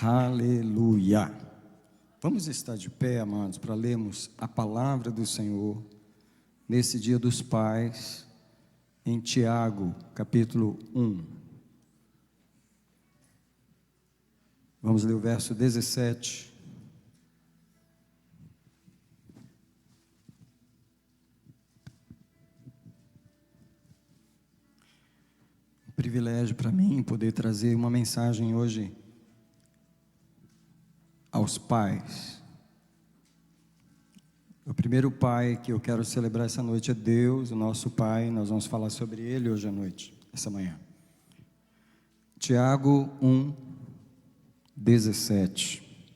Aleluia. Vamos estar de pé, amados, para lermos a palavra do Senhor nesse dia dos pais, em Tiago, capítulo 1. Vamos ler o verso 17. Um privilégio para mim poder trazer uma mensagem hoje aos pais. O primeiro pai que eu quero celebrar essa noite é Deus, o nosso Pai. Nós vamos falar sobre Ele hoje à noite, essa manhã. Tiago 1, 17.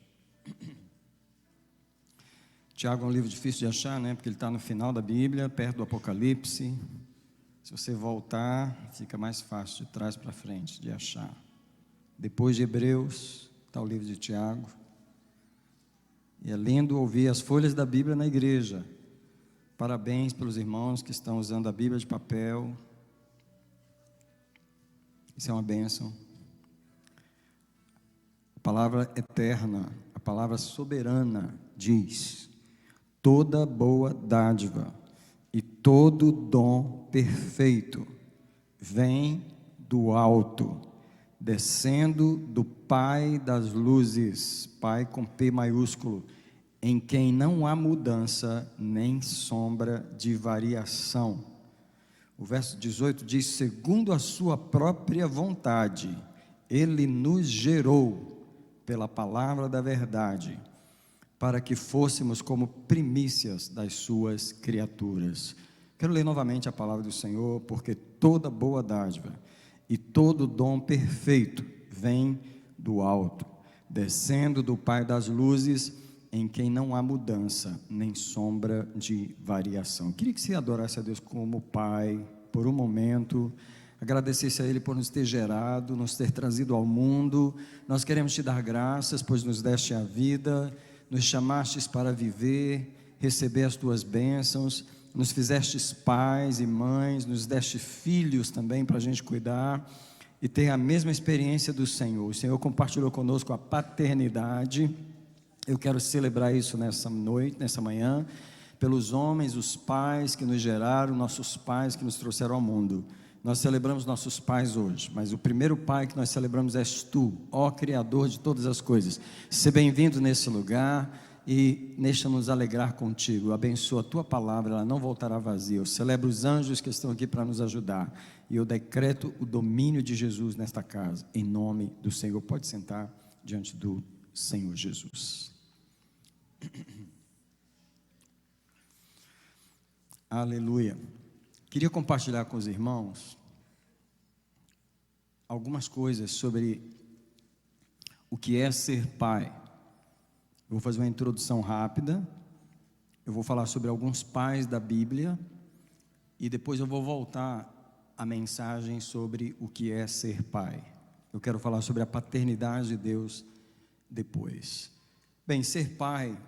Tiago é um livro difícil de achar, né? Porque ele está no final da Bíblia, perto do Apocalipse. Se você voltar, fica mais fácil de trás para frente de achar. Depois de Hebreus, está o livro de Tiago. E é lindo ouvir as folhas da Bíblia na igreja. Parabéns pelos irmãos que estão usando a Bíblia de papel. Isso é uma bênção. A palavra eterna, a palavra soberana diz: toda boa dádiva e todo dom perfeito vem do alto, descendo do Pai das luzes, Pai com P maiúsculo, em quem não há mudança nem sombra de variação. O verso 18 diz: segundo a sua própria vontade, Ele nos gerou pela palavra da verdade, para que fôssemos como primícias das suas criaturas. Quero ler novamente a palavra do Senhor, porque toda boa dádiva e todo dom perfeito vem do alto, descendo do Pai das luzes, em quem não há mudança, nem sombra de variação. Queria que você adorasse a Deus como Pai, por um momento, agradecesse a Ele por nos ter gerado, nos ter trazido ao mundo. Nós queremos te dar graças, pois nos deste a vida, nos chamastes para viver, receber as tuas bênçãos, nos fizestes pais e mães, nos deste filhos também para a gente cuidar e ter a mesma experiência do Senhor. O Senhor compartilhou conosco a paternidade. Eu quero celebrar isso nessa noite, nessa manhã, pelos homens, os pais que nos geraram, nossos pais que nos trouxeram ao mundo. Nós celebramos nossos pais hoje, mas o primeiro pai que nós celebramos és tu, ó Criador de todas as coisas. Seja bem-vindo nesse lugar e deixa-nos alegrar contigo. Abençoa a tua palavra, ela não voltará vazia. Eu celebro os anjos que estão aqui para nos ajudar e eu decreto o domínio de Jesus nesta casa, em nome do Senhor. Pode sentar diante do Senhor Jesus. Aleluia. Queria compartilhar com os irmãos algumas coisas sobre o que é ser pai. Eu vou fazer uma introdução rápida, eu vou falar sobre alguns pais da Bíblia e depois eu vou voltar à mensagem sobre o que é ser pai. Eu quero falar sobre a paternidade de Deus depois. Bem, ser pai,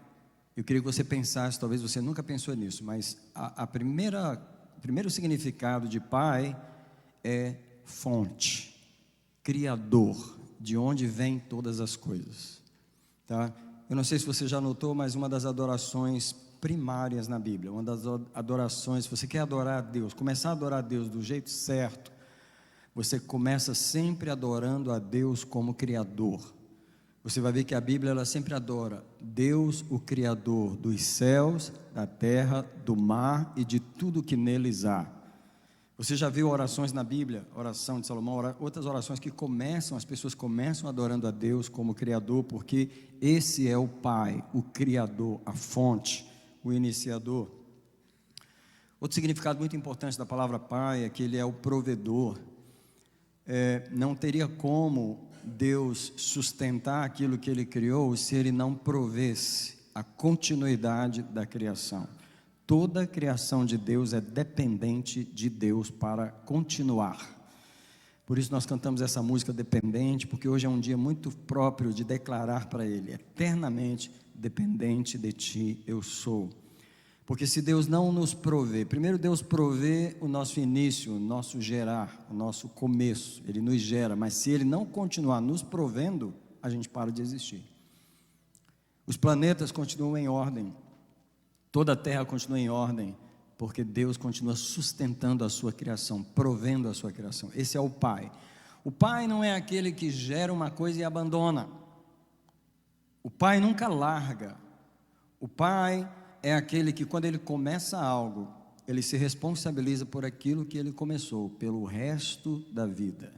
eu queria que você pensasse, talvez você nunca pensou nisso, mas o primeiro significado de pai é fonte, criador, de onde vêm todas as coisas, tá? Eu não sei se você já notou, mas uma das adorações primárias na Bíblia, uma das adorações, se você quer adorar a Deus, começar a adorar a Deus do jeito certo, você começa sempre adorando a Deus como Criador. Você vai ver que a Bíblia, ela sempre adora Deus, o Criador dos céus, da terra, do mar e de tudo que neles há. Você já viu orações na Bíblia, oração de Salomão, outras orações que as pessoas começam adorando a Deus como Criador, porque esse é o Pai, o Criador, a fonte, o iniciador. Outro significado muito importante da palavra Pai é que Ele é o provedor. Não teria como Deus sustentar aquilo que Ele criou se Ele não provesse a continuidade da criação. Toda a criação de Deus é dependente de Deus para continuar. Por isso nós cantamos essa música Dependente, porque hoje é um dia muito próprio de declarar para Ele: eternamente dependente de Ti eu sou. Porque se Deus não nos provê, primeiro Deus provê o nosso início, o nosso gerar, o nosso começo, Ele nos gera, mas se Ele não continuar nos provendo, a gente para de existir. Os planetas continuam em ordem, toda a Terra continua em ordem, porque Deus continua sustentando a sua criação, provendo a sua criação. Esse é o Pai. O Pai não é aquele que gera uma coisa e abandona. O Pai nunca larga. O Pai é aquele que, quando ele começa algo, ele se responsabiliza por aquilo que ele começou, pelo resto da vida.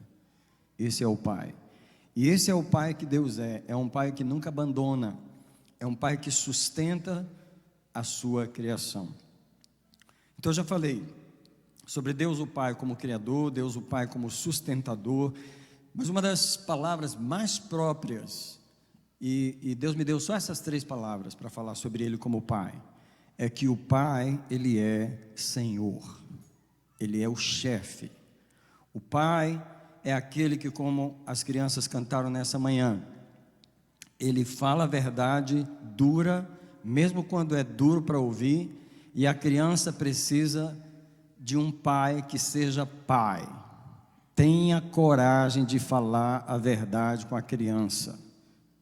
Esse é o Pai. E esse é o Pai que Deus é um Pai que nunca abandona, é um Pai que sustenta a sua criação. Então eu já falei sobre Deus o Pai como Criador, Deus o Pai como sustentador, mas uma das palavras mais próprias, e Deus me deu só essas 3 palavras para falar sobre Ele como Pai, é que o Pai, Ele é Senhor, Ele é o chefe. O Pai é aquele que, como as crianças cantaram nessa manhã, Ele fala a verdade dura, mesmo quando é duro para ouvir, e a criança precisa de um pai que seja pai. Tenha coragem de falar a verdade com a criança,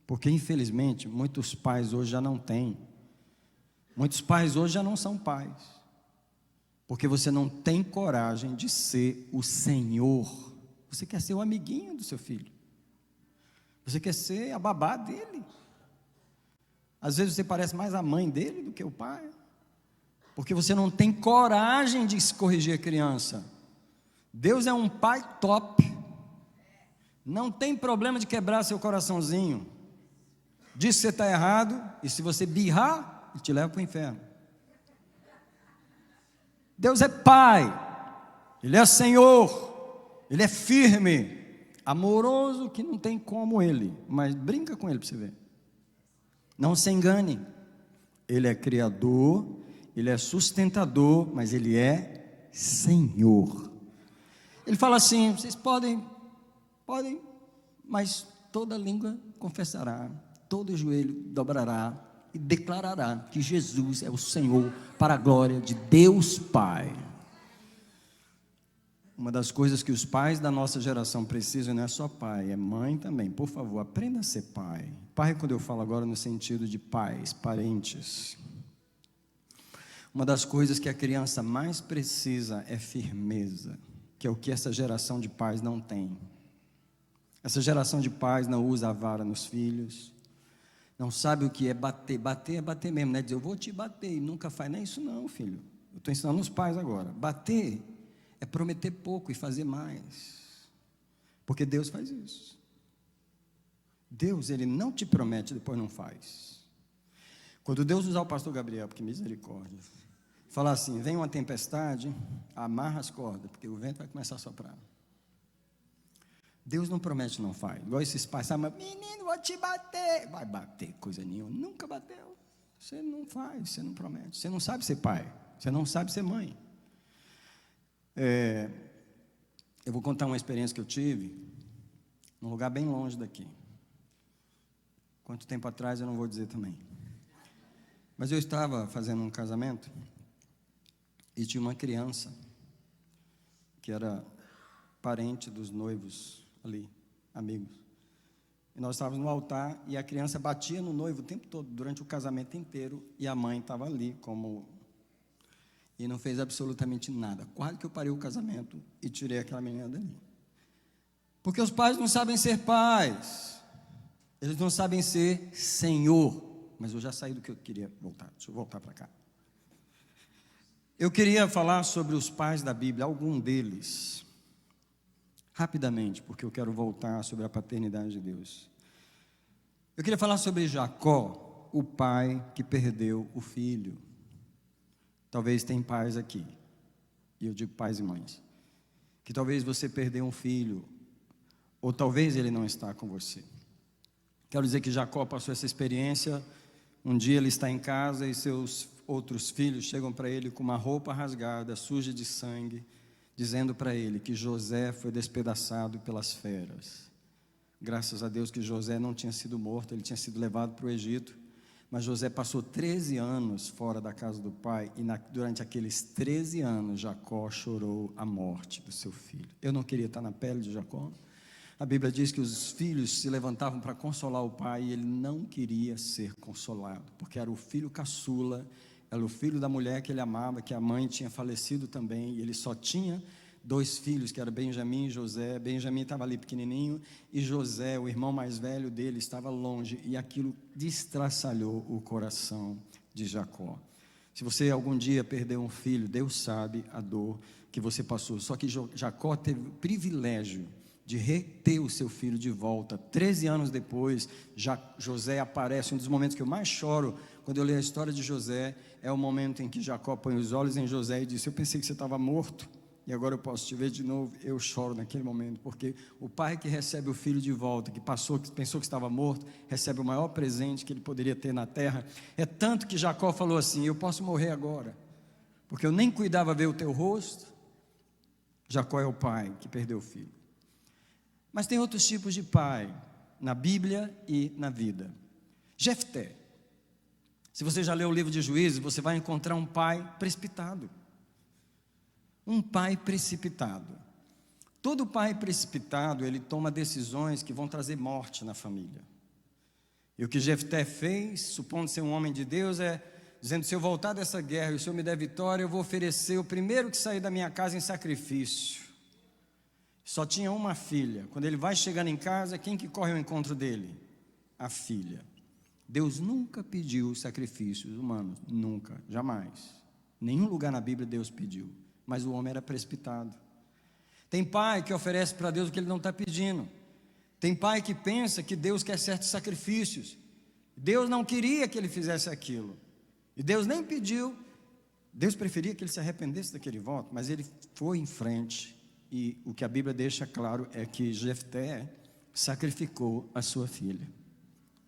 porque infelizmente muitos pais hoje já não têm. Muitos pais hoje já não são pais, porque você não tem coragem de ser o Senhor. Você quer ser o amiguinho do seu filho, você quer ser a babá dele. Às vezes você parece mais a mãe dele do que o pai, porque você não tem coragem de corrigir a criança. Deus é um pai top, não tem problema de quebrar seu coraçãozinho, diz que você está errado, e se você birrar, Ele te leva para o inferno. Deus é Pai, Ele é Senhor, Ele é firme, amoroso, que não tem como Ele, mas brinca com Ele para você ver. Não se engane, Ele é Criador, Ele é sustentador, mas Ele é Senhor. Ele fala assim: vocês podem, mas toda língua confessará, todo joelho dobrará e declarará que Jesus é o Senhor, para a glória de Deus Pai. Uma das coisas que os pais da nossa geração precisam não é só pai, é mãe também. Por favor, aprenda a ser pai. Pai, quando eu falo agora no sentido de pais, parentes. Uma das coisas que a criança mais precisa é firmeza, que é o que essa geração de pais não tem. Essa geração de pais não usa a vara nos filhos, não sabe o que é bater. Bater é bater mesmo, né? Dizer, eu vou te bater, e nunca faz. Não é isso não, filho. Eu estou ensinando os pais agora. Bater é prometer pouco e fazer mais, porque Deus faz isso. Deus, Ele não te promete e depois não faz. Quando Deus usar o pastor Gabriel, porque misericórdia, falar assim: vem uma tempestade, amarra as cordas, porque o vento vai começar a soprar. Deus não promete, não faz. Igual esses pais, sabe? Menino, vou te bater. Vai bater coisa nenhuma, nunca bateu. Você não faz, você não promete. Você não sabe ser pai, você não sabe ser mãe. Eu vou contar uma experiência que eu tive num lugar bem longe daqui. Quanto tempo atrás eu não vou dizer também. Mas eu estava fazendo um casamento e tinha uma criança que era parente dos noivos ali, amigos. E nós estávamos no altar e a criança batia no noivo o tempo todo, durante o casamento inteiro, e a mãe estava ali e não fez absolutamente nada. Quase que eu parei o casamento e tirei aquela menina dali. Porque os pais não sabem ser pais, eles não sabem ser Senhor. Mas eu já saí do que eu queria voltar, deixa eu voltar para cá. Eu queria falar sobre os pais da Bíblia, algum deles, rapidamente, porque eu quero voltar sobre a paternidade de Deus. Eu queria falar sobre Jacó, o pai que perdeu o filho. Talvez tem pais aqui, e eu digo pais e mães, que talvez você perdeu um filho, ou talvez ele não está com você. Quero dizer que Jacó passou essa experiência. Um dia ele está em casa e seus outros filhos chegam para ele com uma roupa rasgada, suja de sangue, dizendo para ele que José foi despedaçado pelas feras. Graças a Deus que José não tinha sido morto, ele tinha sido levado para o Egito. Mas José passou 13 anos fora da casa do pai, e durante aqueles 13 anos, Jacó chorou a morte do seu filho. Eu não queria estar na pele de Jacó, A Bíblia diz que os filhos se levantavam para consolar o pai e ele não queria ser consolado, porque era o filho caçula, era o filho da mulher que ele amava, que a mãe tinha falecido também, e ele só tinha 2 filhos, que eram Benjamim e José. Benjamim estava ali pequenininho, e José, o irmão mais velho dele, estava longe, e aquilo destraçalhou o coração de Jacó. Se você algum dia perdeu um filho, Deus sabe a dor que você passou. Só que Jacó teve o privilégio de reter o seu filho de volta. 13 anos depois, José aparece. Um dos momentos que eu mais choro quando eu leio a história de José é o momento em que Jacó põe os olhos em José e diz: eu pensei que você estava morto e agora eu posso te ver de novo. Eu choro naquele momento, porque o pai que recebe o filho de volta, que pensou que estava morto, recebe o maior presente que ele poderia ter na terra. É tanto que Jacó falou assim: eu posso morrer agora, porque eu nem cuidava ver o teu rosto. Jacó é o pai que perdeu o filho. Mas tem outros tipos de pai na Bíblia e na vida. Jefté. Se você já leu o livro de Juízes, você vai encontrar um pai precipitado. Um pai precipitado. Todo pai precipitado, ele toma decisões que vão trazer morte na família. E o que Jefté fez, supondo ser um homem de Deus, é dizendo: se eu voltar dessa guerra e o Senhor me der vitória, eu vou oferecer o primeiro que sair da minha casa em sacrifício. Só tinha uma filha. Quando ele vai chegando em casa, quem que corre ao encontro dele? A filha. Deus nunca pediu sacrifícios humanos, nunca, jamais. Nenhum lugar na Bíblia Deus pediu, mas o homem era precipitado. Tem pai que oferece para Deus o que ele não está pedindo. Tem pai que pensa que Deus quer certos sacrifícios. Deus não queria que ele fizesse aquilo, e Deus nem pediu. Deus preferia que ele se arrependesse daquele voto, mas ele foi em frente. E o que a Bíblia deixa claro é que Jefté sacrificou a sua filha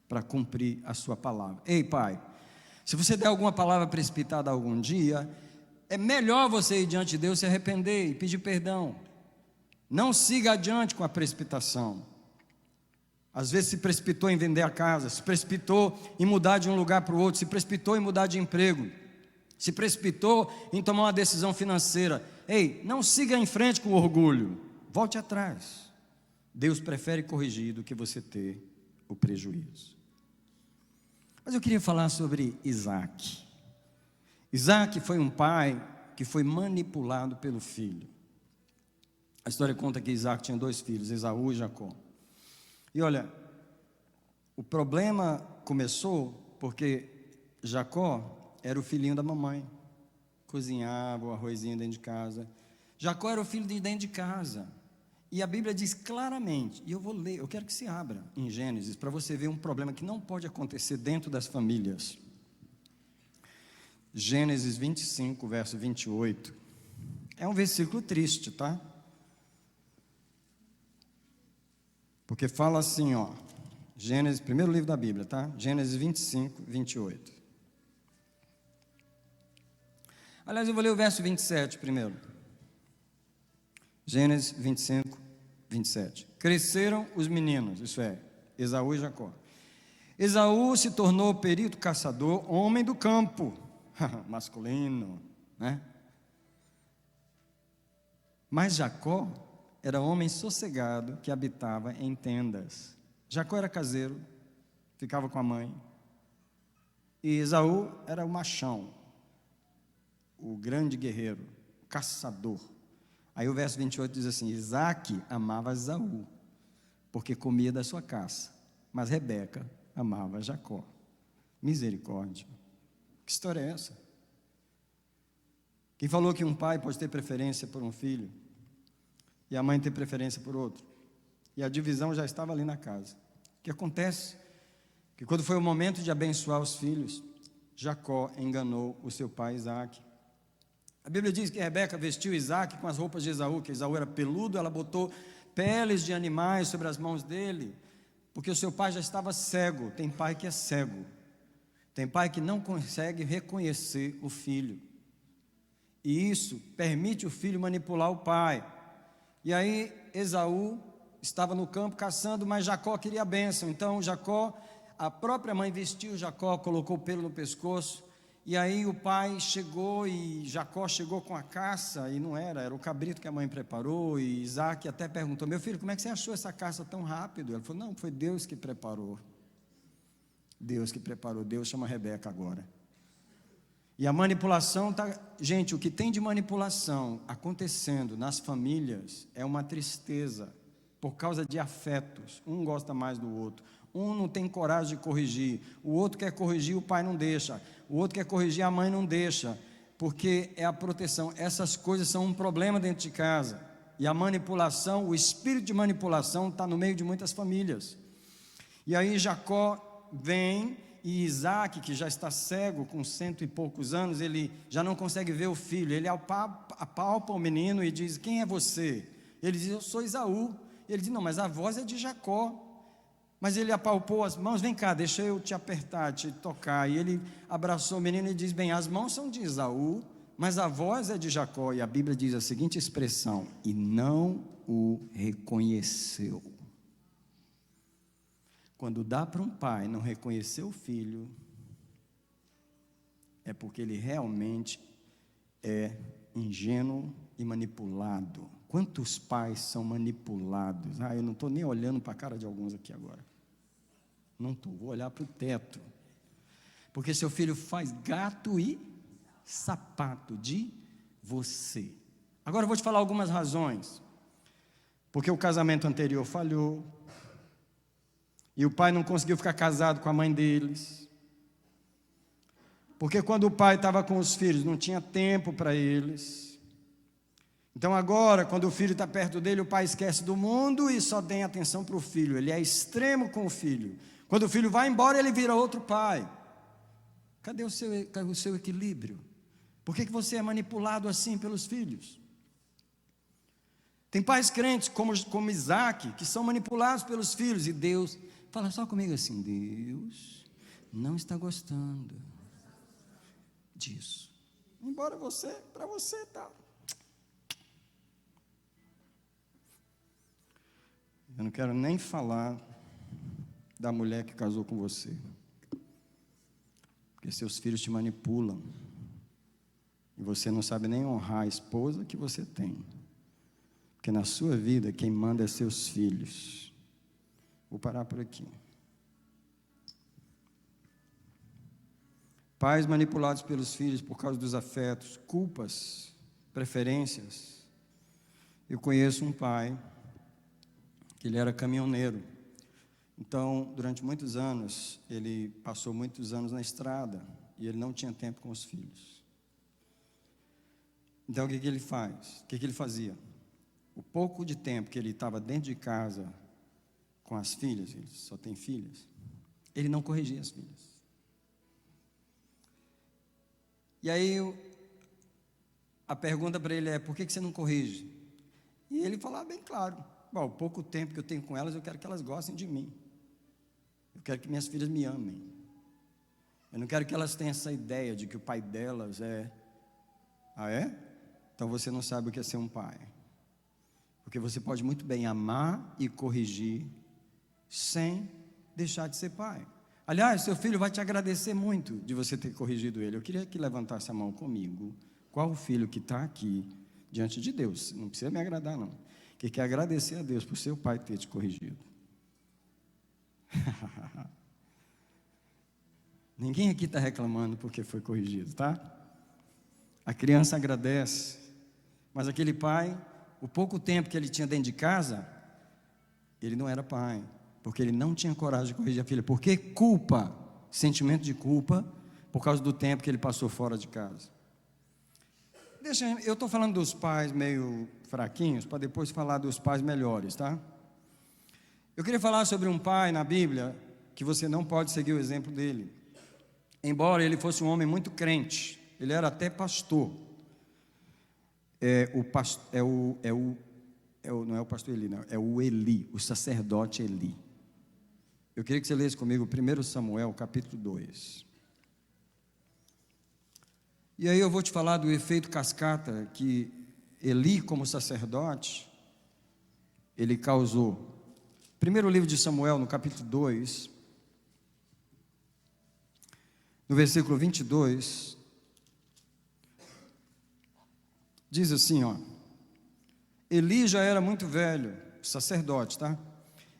para cumprir a sua palavra. Ei, pai, se você der alguma palavra precipitada algum dia, é melhor você ir diante de Deus, se arrepender e pedir perdão. Não siga adiante com a precipitação. Às vezes se precipitou em vender a casa, se precipitou em mudar de um lugar para o outro, se precipitou em mudar de emprego, se precipitou em tomar uma decisão financeira. Ei, não siga em frente com orgulho, volte atrás. Deus prefere corrigir do que você ter o prejuízo. Mas eu queria falar sobre Isaac. Isaac foi um pai que foi manipulado pelo filho. A história conta que Isaac tinha 2 filhos, Esaú e Jacó. E olha, o problema começou porque Jacó era o filhinho da mamãe, cozinhava o arrozinho dentro de casa. Jacó era o filho de dentro de casa. E a Bíblia diz claramente, e eu vou ler, eu quero que se abra em Gênesis, para você ver um problema que não pode acontecer dentro das famílias. Gênesis 25, verso 28. É um versículo triste, tá? Porque fala assim, ó, Gênesis, primeiro livro da Bíblia, tá? Gênesis 25, 28. Aliás, eu vou ler o verso 27 primeiro. Gênesis 25, 27. Cresceram os meninos, isso é, Esaú e Jacó. Esaú se tornou perito caçador, homem do campo, masculino, né? Mas Jacó era homem sossegado que habitava em tendas. Jacó era caseiro, ficava com a mãe. E Esaú era o machão, o grande guerreiro, o caçador. Aí o verso 28 diz assim: Isaac amava Esaú, porque comia da sua caça, mas Rebeca amava Jacó. Misericórdia. Que história é essa? Quem falou que um pai pode ter preferência por um filho e a mãe ter preferência por outro? E a divisão já estava ali na casa. O que acontece? Que quando foi o momento de abençoar os filhos, Jacó enganou o seu pai Isaac. A Bíblia diz que Rebeca vestiu Isaac com as roupas de Esaú, que Esaú era peludo, ela botou peles de animais sobre as mãos dele, porque o seu pai já estava cego. Tem pai que é cego, tem pai que não consegue reconhecer o filho, e isso permite o filho manipular o pai. E aí Esaú estava no campo caçando, mas Jacó queria a bênção. Então Jacó, a própria mãe vestiu Jacó, colocou pelo no pescoço E aí o pai chegou e Jacó chegou com a caça, e não era o cabrito que a mãe preparou, e Isaac até perguntou: meu filho, como é que você achou essa caça tão rápido? Ele falou: não, foi Deus que preparou. Deus que preparou, Deus chama Rebeca agora. E a manipulação gente, o que tem de manipulação acontecendo nas famílias é uma tristeza, por causa de afetos. Um gosta mais do outro, um não tem coragem de corrigir, o outro quer corrigir, o pai não deixa, o outro quer corrigir, a mãe não deixa, porque é a proteção. Essas coisas são um problema dentro de casa, e a manipulação, o espírito de manipulação está no meio de muitas famílias. E aí Jacó vem, e Isaac, que já está cego com 100 e poucos anos, ele já não consegue ver o filho, ele apalpa o menino e diz: quem é você? Ele diz: eu sou Esaú. Ele diz: não, mas a voz é de Jacó. Mas ele apalpou as mãos: vem cá, deixa eu te apertar, te tocar. E ele abraçou o menino e diz: bem, as mãos são de Esaú, mas a voz é de Jacó. E a Bíblia diz a seguinte expressão: e não o reconheceu. Quando dá para um pai não reconhecer o filho, é porque ele realmente é ingênuo e manipulado. Quantos pais são manipulados? Eu não estou nem olhando para a cara de alguns aqui agora. Não estou, vou olhar para o teto. Porque seu filho faz gato e sapato de você. Agora eu vou te falar algumas razões. Porque o casamento anterior falhou, e o pai não conseguiu ficar casado com a mãe deles. Porque quando o pai estava com os filhos, não tinha tempo para eles. Então agora, quando o filho está perto dele, o pai esquece do mundo e só tem atenção para o filho. Ele é extremo com o filho. Quando o filho vai embora, ele vira outro pai. Cadê o seu equilíbrio? Por que você é manipulado assim pelos filhos? Tem pais crentes como Isaac, que são manipulados pelos filhos, e Deus fala só comigo assim: Deus não está gostando disso. Embora para você tá. Eu não quero nem falar da mulher que casou com você, porque seus filhos te manipulam, e você não sabe nem honrar a esposa que você tem, porque na sua vida quem manda é seus filhos. Vou parar por aqui. Pais manipulados pelos filhos por causa dos afetos, culpas, preferências. Eu conheço um pai que ele era caminhoneiro. Então, durante muitos anos, ele passou muitos anos na estrada e ele não tinha tempo com os filhos. Então, o que ele faz? O que ele fazia? O pouco de tempo que ele estava dentro de casa com as filhas, ele só tem filhas, ele não corrigia as filhas. E aí a pergunta para ele é: por que você não corrige? E ele fala bem claro: o pouco tempo que eu tenho com elas, eu quero que elas gostem de mim, eu quero que minhas filhas me amem, eu não quero que elas tenham essa ideia de que o pai delas é... Então você não sabe o que é ser um pai, porque você pode muito bem amar e corrigir sem deixar de ser pai. Aliás, seu filho vai te agradecer muito de você ter corrigido ele. Eu queria que levantasse a mão comigo. Qual o filho que está aqui diante de Deus? Não precisa me agradar, não. Que quer agradecer a Deus por seu pai ter te corrigido. Ninguém aqui está reclamando porque foi corrigido, tá? A criança agradece, mas aquele pai, o pouco tempo que ele tinha dentro de casa, ele não era pai, porque ele não tinha coragem de corrigir a filha. Porque culpa, sentimento de culpa, por causa do tempo que ele passou fora de casa. Eu estou falando dos pais meio fraquinhos, para depois falar dos pais melhores, tá? Eu queria falar sobre um pai na Bíblia, que você não pode seguir o exemplo dele. Embora ele fosse um homem muito crente, ele era até pastor. Não é o pastor Eli, não, é o Eli, o sacerdote Eli. Eu queria que você lesse comigo 1 Samuel, capítulo 2. E aí eu vou te falar do efeito cascata que Eli, como sacerdote, ele causou. Primeiro livro de Samuel, no capítulo 2, no versículo 22, diz assim, ó: Eli já era muito velho, sacerdote, tá?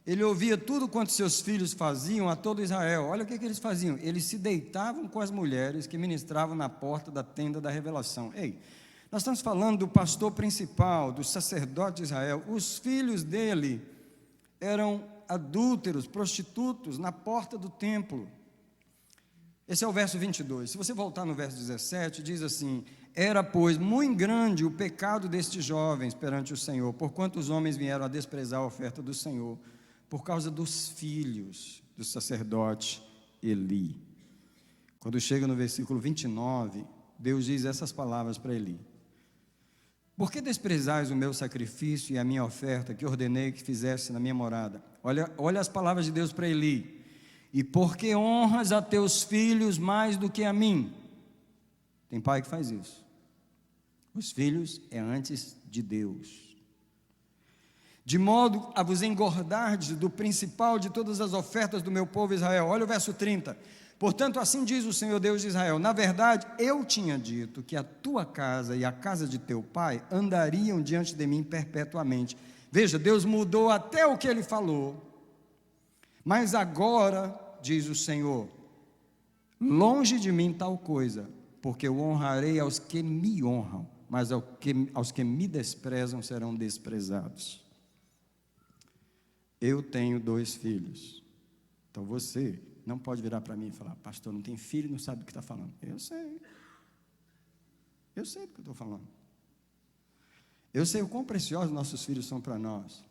Ele ouvia tudo quanto seus filhos faziam a todo Israel. Olha o que eles faziam. Eles se deitavam com as mulheres que ministravam na porta da tenda da revelação. Ei, nós estamos falando do pastor principal, do sacerdote de Israel. Os filhos dele eram adúlteros, prostitutos, na porta do templo. Esse é o verso 22. Se você voltar no verso 17, diz assim: Era, pois, muito grande o pecado destes jovens perante o Senhor, porquanto os homens vieram a desprezar a oferta do Senhor, por causa dos filhos do sacerdote Eli. Quando chega no versículo 29, Deus diz essas palavras para Eli: Por que desprezais o meu sacrifício e a minha oferta que ordenei que fizesse na minha morada? Olha as palavras de Deus para Eli: E por que honras a teus filhos mais do que a mim? Tem pai que faz isso. Os filhos é antes de Deus. De modo a vos engordardes do principal de todas as ofertas do meu povo Israel. Olha o verso 30. Portanto, assim diz o Senhor Deus de Israel: Na verdade, eu tinha dito que a tua casa e a casa de teu pai andariam diante de mim perpetuamente. Veja, Deus mudou até o que ele falou. Mas agora, diz o Senhor, longe de mim tal coisa, porque eu honrarei aos que me honram, mas aos que me desprezam serão desprezados. Eu tenho 2 filhos. Então você não pode virar para mim e falar: pastor, não tem filho e não sabe do que está falando. Eu sei do que eu estou falando. Eu sei o quão preciosos nossos filhos são para nós.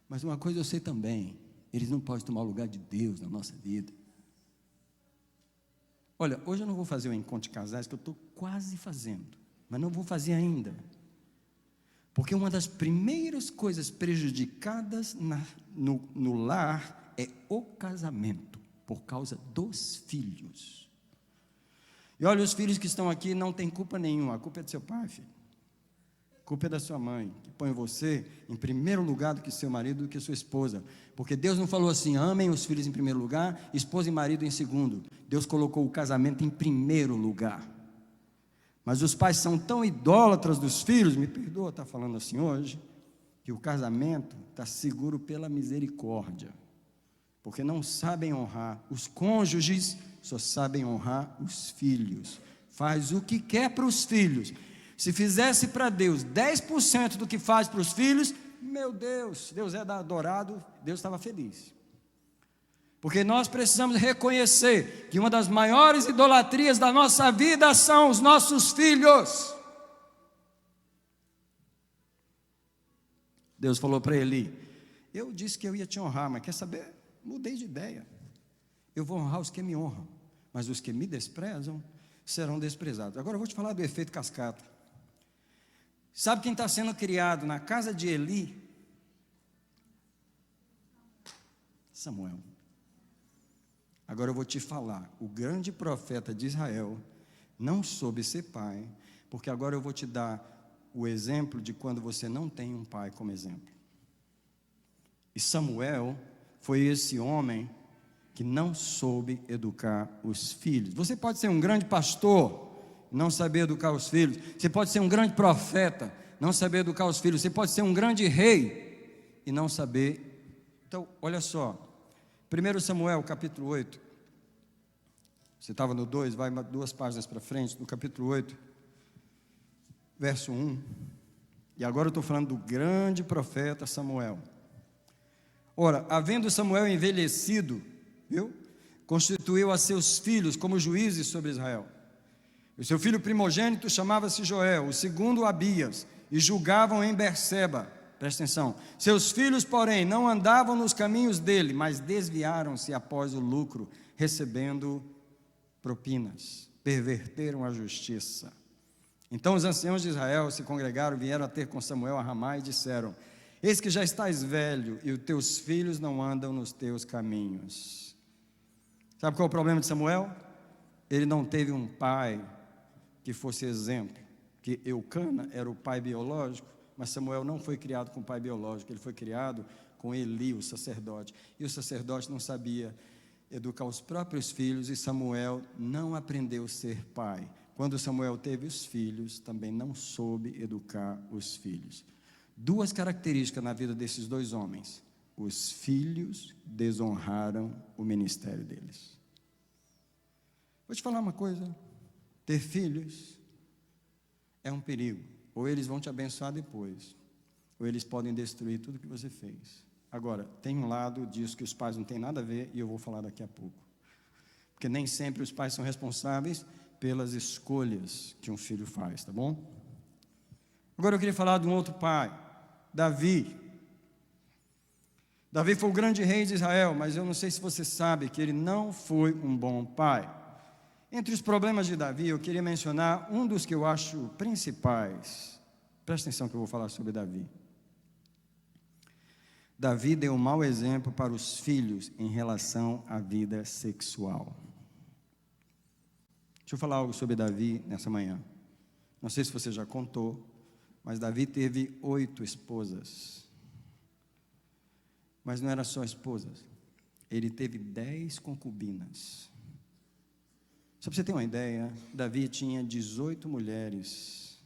Mas uma coisa eu sei também: eles não podem tomar o lugar de Deus na nossa vida. Olha, hoje eu não vou fazer o encontro de casais, que eu estou quase fazendo, mas não vou fazer ainda. Porque uma das primeiras coisas prejudicadas no lar é o casamento, por causa dos filhos. E olha, os filhos que estão aqui não têm culpa nenhuma, a culpa é do seu pai, filho. A culpa é da sua mãe, que põe você em primeiro lugar do que seu marido, do que sua esposa. Porque Deus não falou assim: amem os filhos em primeiro lugar, esposa e marido em segundo. Deus colocou o casamento em primeiro lugar. Mas os pais são tão idólatras dos filhos, me perdoa estar falando assim hoje, que o casamento está seguro pela misericórdia. Porque não sabem honrar. Os cônjuges só sabem honrar os filhos. Faz o que quer para os filhos. Se fizesse para Deus 10% do que faz para os filhos, meu Deus, Deus é adorado, Deus estava feliz. Porque nós precisamos reconhecer que uma das maiores idolatrias da nossa vida são os nossos filhos. Deus falou para Eli: eu disse que eu ia te honrar, mas quer saber? Mudei de ideia. Eu vou honrar os que me honram, mas os que me desprezam serão desprezados. Agora eu vou te falar do efeito cascata. Sabe quem está sendo criado na casa de Eli? Samuel. Agora eu vou te falar, o grande profeta de Israel não soube ser pai, porque agora eu vou te dar o exemplo de quando você não tem um pai como exemplo. E Samuel foi esse homem que não soube educar os filhos. Você pode ser um grande pastor, não saber educar os filhos. Você pode ser um grande profeta, não saber educar os filhos. Você pode ser um grande rei e não saber. Então, olha só, 1 Samuel capítulo 8, você estava no 2, vai 2 páginas para frente, no capítulo 8, verso 1, e agora eu estou falando do grande profeta Samuel. Ora, havendo Samuel envelhecido, constituiu a seus filhos como juízes sobre Israel. O seu filho primogênito chamava-se Joel, o segundo Abias, e julgavam em Berseba. Presta atenção. Seus filhos, porém, não andavam nos caminhos dele, mas desviaram-se após o lucro, recebendo propinas, perverteram a justiça. Então os anciãos de Israel se congregaram, vieram a ter com Samuel a Ramá e disseram: eis que já estás velho e os teus filhos não andam nos teus caminhos. Sabe qual é o problema de Samuel? Ele não teve um pai que fosse exemplo, que Eucana era o pai biológico, mas Samuel não foi criado com pai biológico, ele foi criado com Eli, o sacerdote, e o sacerdote não sabia educar os próprios filhos, e Samuel não aprendeu a ser pai. Quando Samuel teve os filhos, também não soube educar os filhos. Duas características na vida desses dois homens: os filhos desonraram o ministério deles. Vou te falar uma coisa: ter filhos é um perigo. Ou eles vão te abençoar depois, ou eles podem destruir tudo que você fez. Agora, tem um lado disso que os pais não têm nada a ver, e eu vou falar daqui a pouco. Porque nem sempre os pais são responsáveis pelas escolhas que um filho faz, tá bom? Agora eu queria falar de um outro pai, Davi. Davi foi o grande rei de Israel, mas eu não sei se você sabe que ele não foi um bom pai. Entre os problemas de Davi, eu queria mencionar um dos que eu acho principais. Presta atenção que eu vou falar sobre Davi. Davi deu um mau exemplo para os filhos em relação à vida sexual. Deixa eu falar algo sobre Davi nessa manhã. Não sei se você já contou, mas Davi teve 8 esposas. Mas não era só esposas, ele teve 10 concubinas. Só para você ter uma ideia, Davi tinha 18 mulheres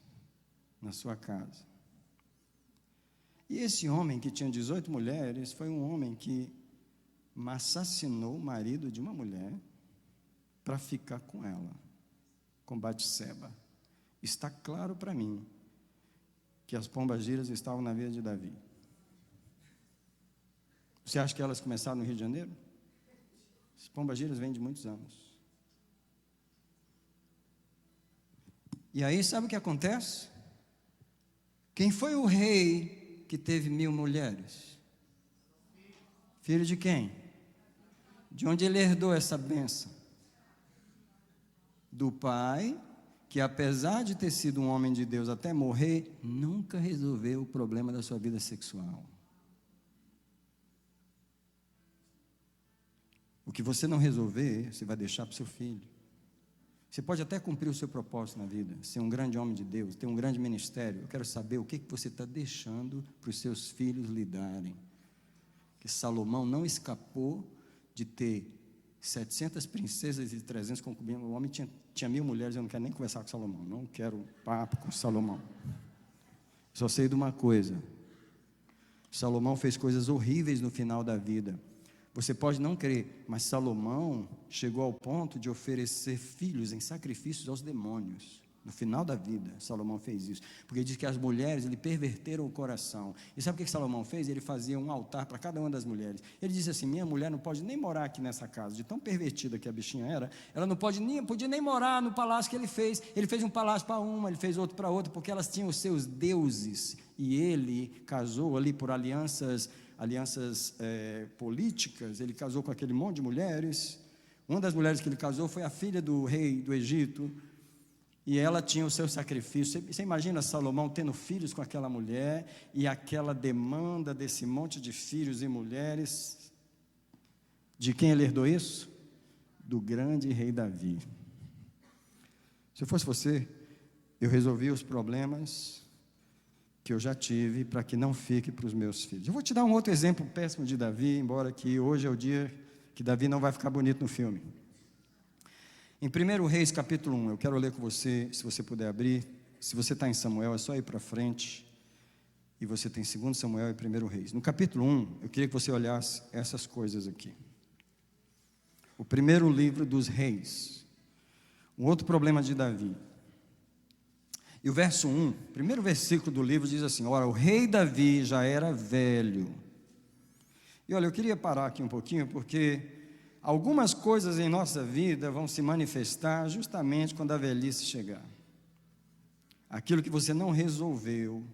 na sua casa. E esse homem que tinha 18 mulheres, foi um homem que assassinou o marido de uma mulher para ficar com ela, com Batseba. Está claro para mim que as pombagiras estavam na vida de Davi. Você acha que elas começaram no Rio de Janeiro? As pombagiras vêm de muitos anos. E aí, sabe o que acontece? Quem foi o rei que teve 1000 mulheres? Filho de quem? De onde ele herdou essa bênção? Do pai, que apesar de ter sido um homem de Deus até morrer, nunca resolveu o problema da sua vida sexual. O que você não resolver, você vai deixar para o seu filho. Você pode até cumprir o seu propósito na vida, ser um grande homem de Deus, ter um grande ministério. Eu quero saber o que você está deixando para os seus filhos lidarem. Que Salomão não escapou de ter 700 princesas e 300 concubinas. O homem tinha 1000 mulheres. Eu não quero nem conversar com Salomão, não quero papo com Salomão. Só sei de uma coisa: Salomão fez coisas horríveis no final da vida. Você pode não crer, mas Salomão chegou ao ponto de oferecer filhos em sacrifícios aos demônios. No final da vida, Salomão fez isso, porque ele diz que as mulheres lhe perverteram o coração. E sabe o que Salomão fez? Ele fazia um altar para cada uma das mulheres. Ele disse assim: minha mulher não pode nem morar aqui nessa casa, de tão pervertida que a bichinha era, ela não podia nem morar no palácio que ele fez. Ele fez um palácio para uma, ele fez outro para outra, porque elas tinham os seus deuses, e ele casou ali por alianças políticas. Ele casou com aquele monte de mulheres. Uma das mulheres que ele casou foi a filha do rei do Egito, e ela tinha o seu sacrifício. Você imagina Salomão tendo filhos com aquela mulher, e aquela demanda desse monte de filhos e mulheres. De quem ele herdou isso? Do grande rei Davi. Se eu fosse você, eu resolvi os problemas que eu já tive, para que não fique para os meus filhos. Eu vou te dar um outro exemplo péssimo de Davi, embora que hoje é o dia que Davi não vai ficar bonito no filme. Em 1 Reis capítulo 1, eu quero ler com você, se você puder abrir. Se você está em Samuel, é só ir para frente, e você tem 2 Samuel e 1 Reis. No capítulo 1, eu queria que você olhasse essas coisas aqui. O primeiro livro dos reis. Um outro problema de Davi. E o verso 1, primeiro versículo do livro diz assim: ora, o rei Davi já era velho. E olha, eu queria parar aqui um pouquinho, porque algumas coisas em nossa vida vão se manifestar justamente quando a velhice chegar. Aquilo que você não resolveu,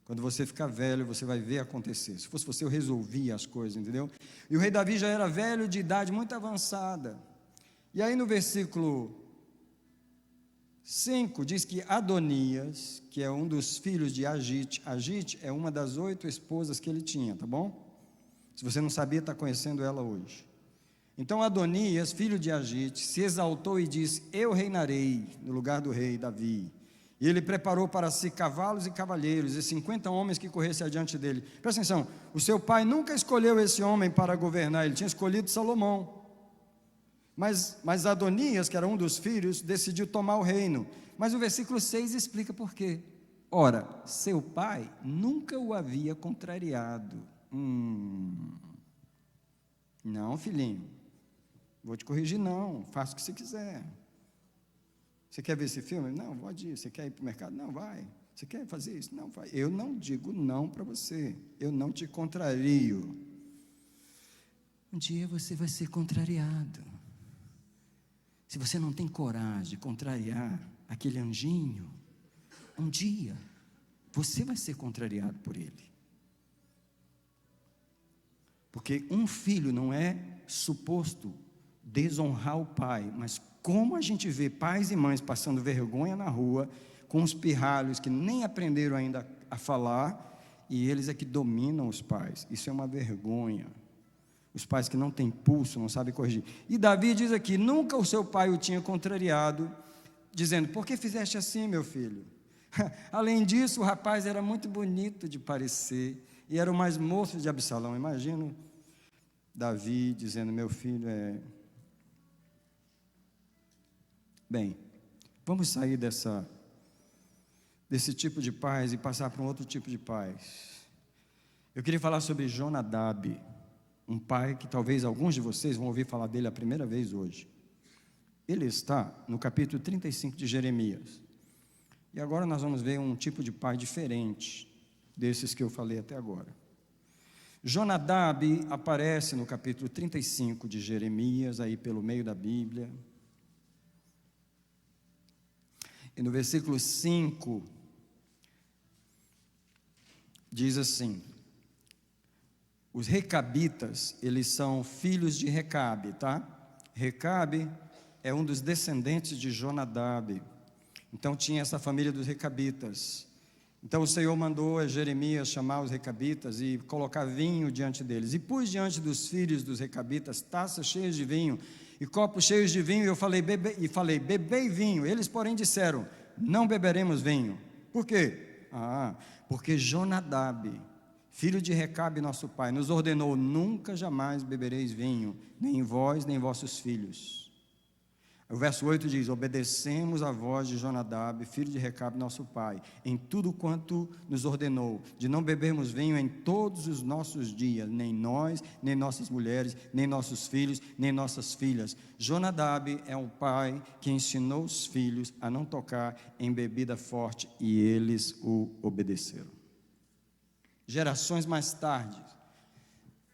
quando você ficar velho, você vai ver acontecer. Se fosse você, eu resolvia as coisas, entendeu? E o rei Davi já era velho, de idade muito avançada. E aí no versículo 5 diz que Adonias, que é um dos filhos de Agite é uma das 8 esposas que ele tinha, tá bom? Se você não sabia, está conhecendo ela hoje. Então Adonias, filho de Agite, se exaltou e disse: eu reinarei no lugar do rei Davi. E ele preparou para si cavalos e cavalheiros, e 50 homens que corressem adiante dele. Presta atenção, o seu pai nunca escolheu esse homem para governar, ele tinha escolhido Salomão. Mas Adonias, que era um dos filhos, decidiu tomar o reino. Mas o versículo 6 explica por quê. Ora, seu pai nunca o havia contrariado. Não, filhinho, vou te corrigir não, faça o que você quiser. Você quer ver esse filme? Não, pode ir. Você quer ir para o mercado? Não, vai. Você quer fazer isso? Não, vai. Eu não digo não para você, eu não te contrario. Um dia você vai ser contrariado. Se você não tem coragem de contrariar aquele anjinho, um dia você vai ser contrariado por ele. Porque um filho não é suposto desonrar o pai, mas como a gente vê pais e mães passando vergonha na rua, com os pirralhos que nem aprenderam ainda a falar, e eles é que dominam os pais. Isso é uma vergonha. Os pais que não têm pulso, não sabem corrigir. E Davi diz aqui, nunca o seu pai o tinha contrariado, dizendo, por que fizeste assim, meu filho? Além disso, o rapaz era muito bonito de parecer, e era o mais moço de Absalão. Imagino Davi dizendo, meu filho é... Bem, vamos sair desse tipo de pais e passar para um outro tipo de pais. Eu queria falar sobre Jonadab, um pai que talvez alguns de vocês vão ouvir falar dele a primeira vez hoje. Ele está no capítulo 35 de Jeremias. E agora nós vamos ver um tipo de pai diferente desses que eu falei até agora. Jonadab aparece no capítulo 35 de Jeremias, aí pelo meio da Bíblia. E no versículo 5, diz assim, os recabitas, eles são filhos de Recabe, tá? Recabe é um dos descendentes de Jonadab. Então tinha essa família dos recabitas. Então o Senhor mandou a Jeremias chamar os recabitas e colocar vinho diante deles. E pus diante dos filhos dos recabitas taças cheias de vinho e copos cheios de vinho. E eu falei, bebei vinho. Eles, porém, disseram, não beberemos vinho. Por quê? Porque Jonadab, filho de Recabe, nosso pai, nos ordenou, nunca jamais bebereis vinho, nem vós, nem vossos filhos. O verso 8 diz, obedecemos a voz de Jonadab, filho de Recabe, nosso pai, em tudo quanto nos ordenou, de não bebermos vinho em todos os nossos dias, nem nós, nem nossas mulheres, nem nossos filhos, nem nossas filhas. Jonadab é um pai que ensinou os filhos a não tocar em bebida forte, e eles o obedeceram. Gerações mais tarde,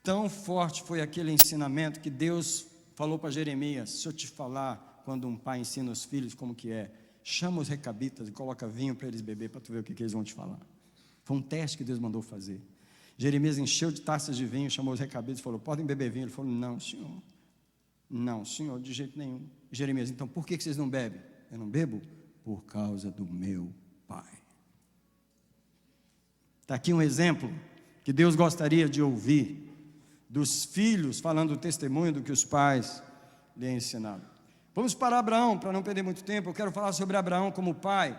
tão forte foi aquele ensinamento que Deus falou para Jeremias, se eu te falar, quando um pai ensina os filhos como que é, chama os recabitas e coloca vinho para eles beber, para tu ver o que eles vão te falar. Foi um teste que Deus mandou fazer. Jeremias encheu de taças de vinho, chamou os recabitas e falou, podem beber vinho? Ele falou, não senhor, não senhor, de jeito nenhum. Jeremias, então por que vocês não bebem? Eu não bebo? Por causa do meu pai. Está aqui um exemplo que Deus gostaria de ouvir, dos filhos falando o testemunho do que os pais lhe ensinaram. Vamos para Abraão, para não perder muito tempo. Eu quero falar sobre Abraão como pai.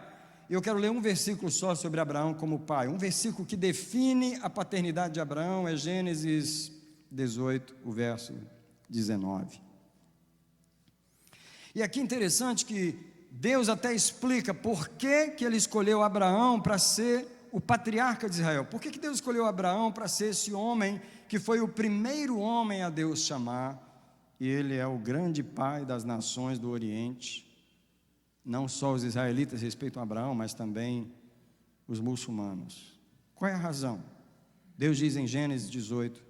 Eu quero ler um versículo só sobre Abraão como pai. Um versículo que define a paternidade de Abraão é Gênesis 18, o verso 19. E aqui é interessante que Deus até explica por que ele escolheu Abraão para ser o patriarca de Israel. Por que Deus escolheu Abraão para ser esse homem que foi o primeiro homem a Deus chamar? E ele é o grande pai das nações do Oriente. Não só os israelitas respeitam Abraão, mas também os muçulmanos. Qual é a razão? Deus diz em Gênesis 18,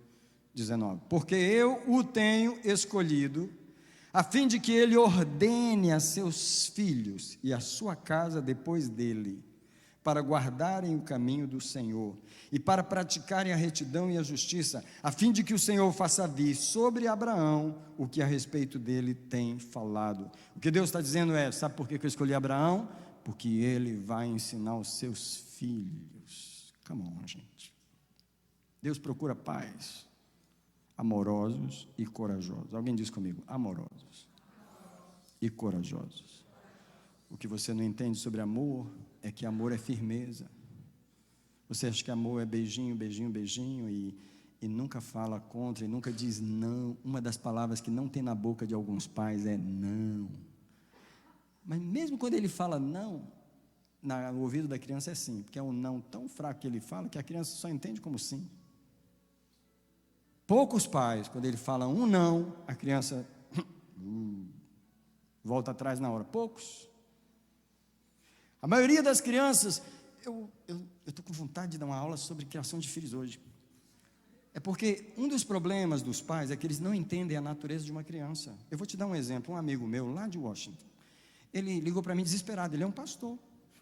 19: porque eu o tenho escolhido, a fim de que ele ordene a seus filhos e a sua casa depois dele, para guardarem o caminho do Senhor e para praticarem a retidão e a justiça, a fim de que o Senhor faça vir sobre Abraão o que a respeito dele tem falado. O que Deus está dizendo é, sabe por que eu escolhi Abraão? Porque ele vai ensinar os seus filhos. Come on, gente. Deus procura pais amorosos e corajosos. Alguém diz comigo, amorosos e corajosos. O que você não entende sobre amor é que amor é firmeza. Você acha que amor é beijinho, beijinho, beijinho e nunca fala contra, e nunca diz não. Uma das palavras que não tem na boca de alguns pais é não. Mas mesmo quando ele fala não, no ouvido da criança é sim, porque é um não tão fraco que ele fala, que a criança só entende como sim. Poucos pais, quando ele fala um não, a criança volta atrás na hora. Poucos. A maioria das crianças, eu estou com vontade de dar uma aula sobre criação de filhos hoje. É porque um dos problemas dos pais é que eles não entendem a natureza de uma criança. Eu vou te dar um exemplo. Um amigo meu lá de Washington, ele ligou para mim desesperado. Ele é um pastor,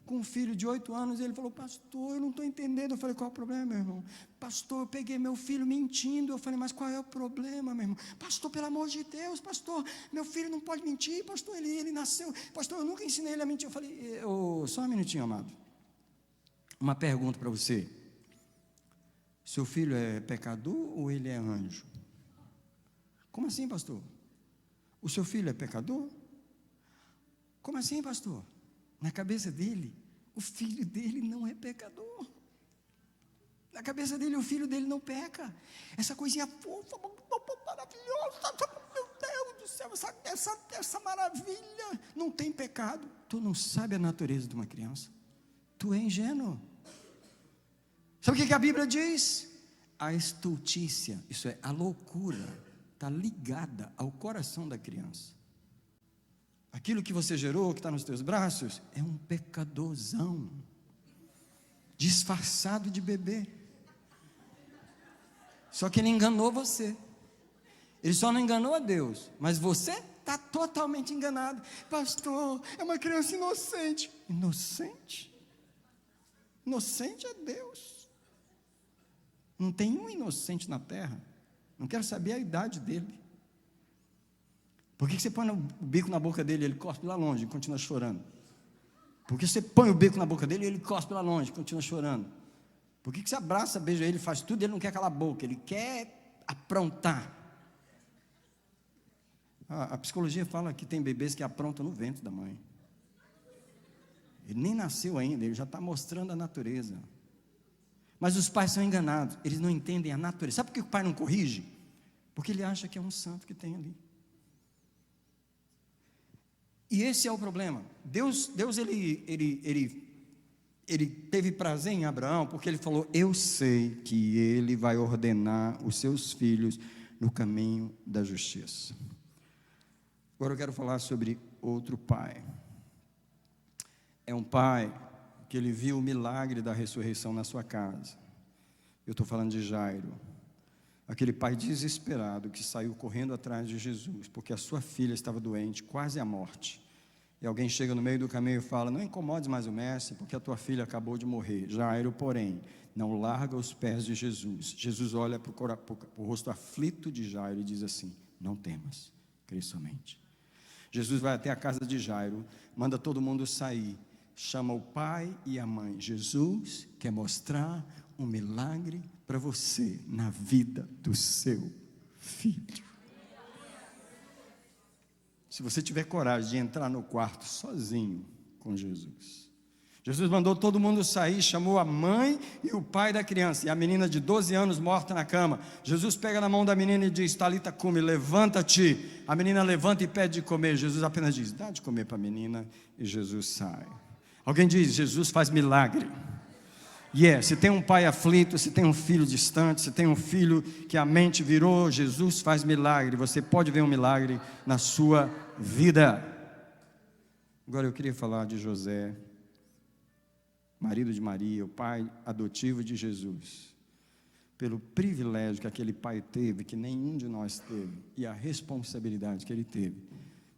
com um filho de 8 anos. Ele falou: pastor, eu não estou entendendo. Eu falei: qual é o problema, meu irmão? Pastor, eu peguei meu filho mentindo. Eu falei: mas qual é o problema, meu irmão? Pastor, pelo amor de Deus, pastor, meu filho não pode mentir. Pastor, ele nasceu. Pastor, eu nunca ensinei ele a mentir. Eu falei: só um minutinho, amado. Uma pergunta para você. Seu filho é pecador ou ele é anjo? Como assim, pastor? O seu filho é pecador? Como assim, pastor? Na cabeça dele, o filho dele não é pecador. Na cabeça dele, o filho dele não peca. Essa coisinha fofa, maravilhosa, meu Deus do céu, essa maravilha, não tem pecado. Tu não sabe a natureza de uma criança. Tu é ingênuo. Sabe o que a Bíblia diz? A estultícia, isso é, a loucura, está ligada ao coração da criança. Aquilo que você gerou, que está nos teus braços, é um pecadorzão, disfarçado de bebê. Só que ele enganou você. Ele só não enganou a Deus, mas você está totalmente enganado. Pastor, é uma criança inocente. Inocente? Inocente é Deus. Não tem um inocente na terra. Não quero saber a idade dele. Por que você põe o bico na boca dele e ele cospe lá longe e continua chorando? Por que você põe o bico na boca dele e ele cospe lá longe e continua chorando? Por que você abraça, beija ele, faz tudo e ele não quer calar a boca? Ele quer aprontar. A psicologia fala que tem bebês que aprontam no ventre da mãe. Ele nem nasceu ainda, ele já está mostrando a natureza. Mas os pais são enganados, eles não entendem a natureza. Sabe por que o pai não corrige? Porque ele acha que é um santo que tem ali. E esse é o problema. Deus ele teve prazer em Abraão, porque ele falou: eu sei que ele vai ordenar os seus filhos no caminho da justiça. Agora eu quero falar sobre outro pai. É um pai que ele viu o milagre da ressurreição na sua casa. Eu estou falando de Jairo, aquele pai desesperado que saiu correndo atrás de Jesus, porque a sua filha estava doente, quase à morte. E alguém chega no meio do caminho e fala: não incomodes mais o mestre, porque a tua filha acabou de morrer. Jairo, porém, não larga os pés de Jesus. Jesus olha para o rosto aflito de Jairo e diz assim: não temas, crê somente. Jesus vai até a casa de Jairo, manda todo mundo sair, chama o pai e a mãe. Jesus quer mostrar um milagre para você na vida do seu filho. Se você tiver coragem de entrar no quarto sozinho com Jesus. Jesus mandou todo mundo sair, chamou a mãe e o pai da criança, e a menina de 12 anos morta na cama. Jesus pega na mão da menina e diz: Talita cumi, levanta-te. A menina levanta e pede de comer. Jesus apenas diz: dá de comer para a menina, e Jesus sai. Alguém diz: Jesus faz milagre. Se tem um pai aflito, se tem um filho distante, se tem um filho que a mente virou, Jesus faz milagre. Você pode ver um milagre na sua vida. Agora eu queria falar de José, marido de Maria, o pai adotivo de Jesus. Pelo privilégio que aquele pai teve, que nenhum de nós teve, e a responsabilidade que ele teve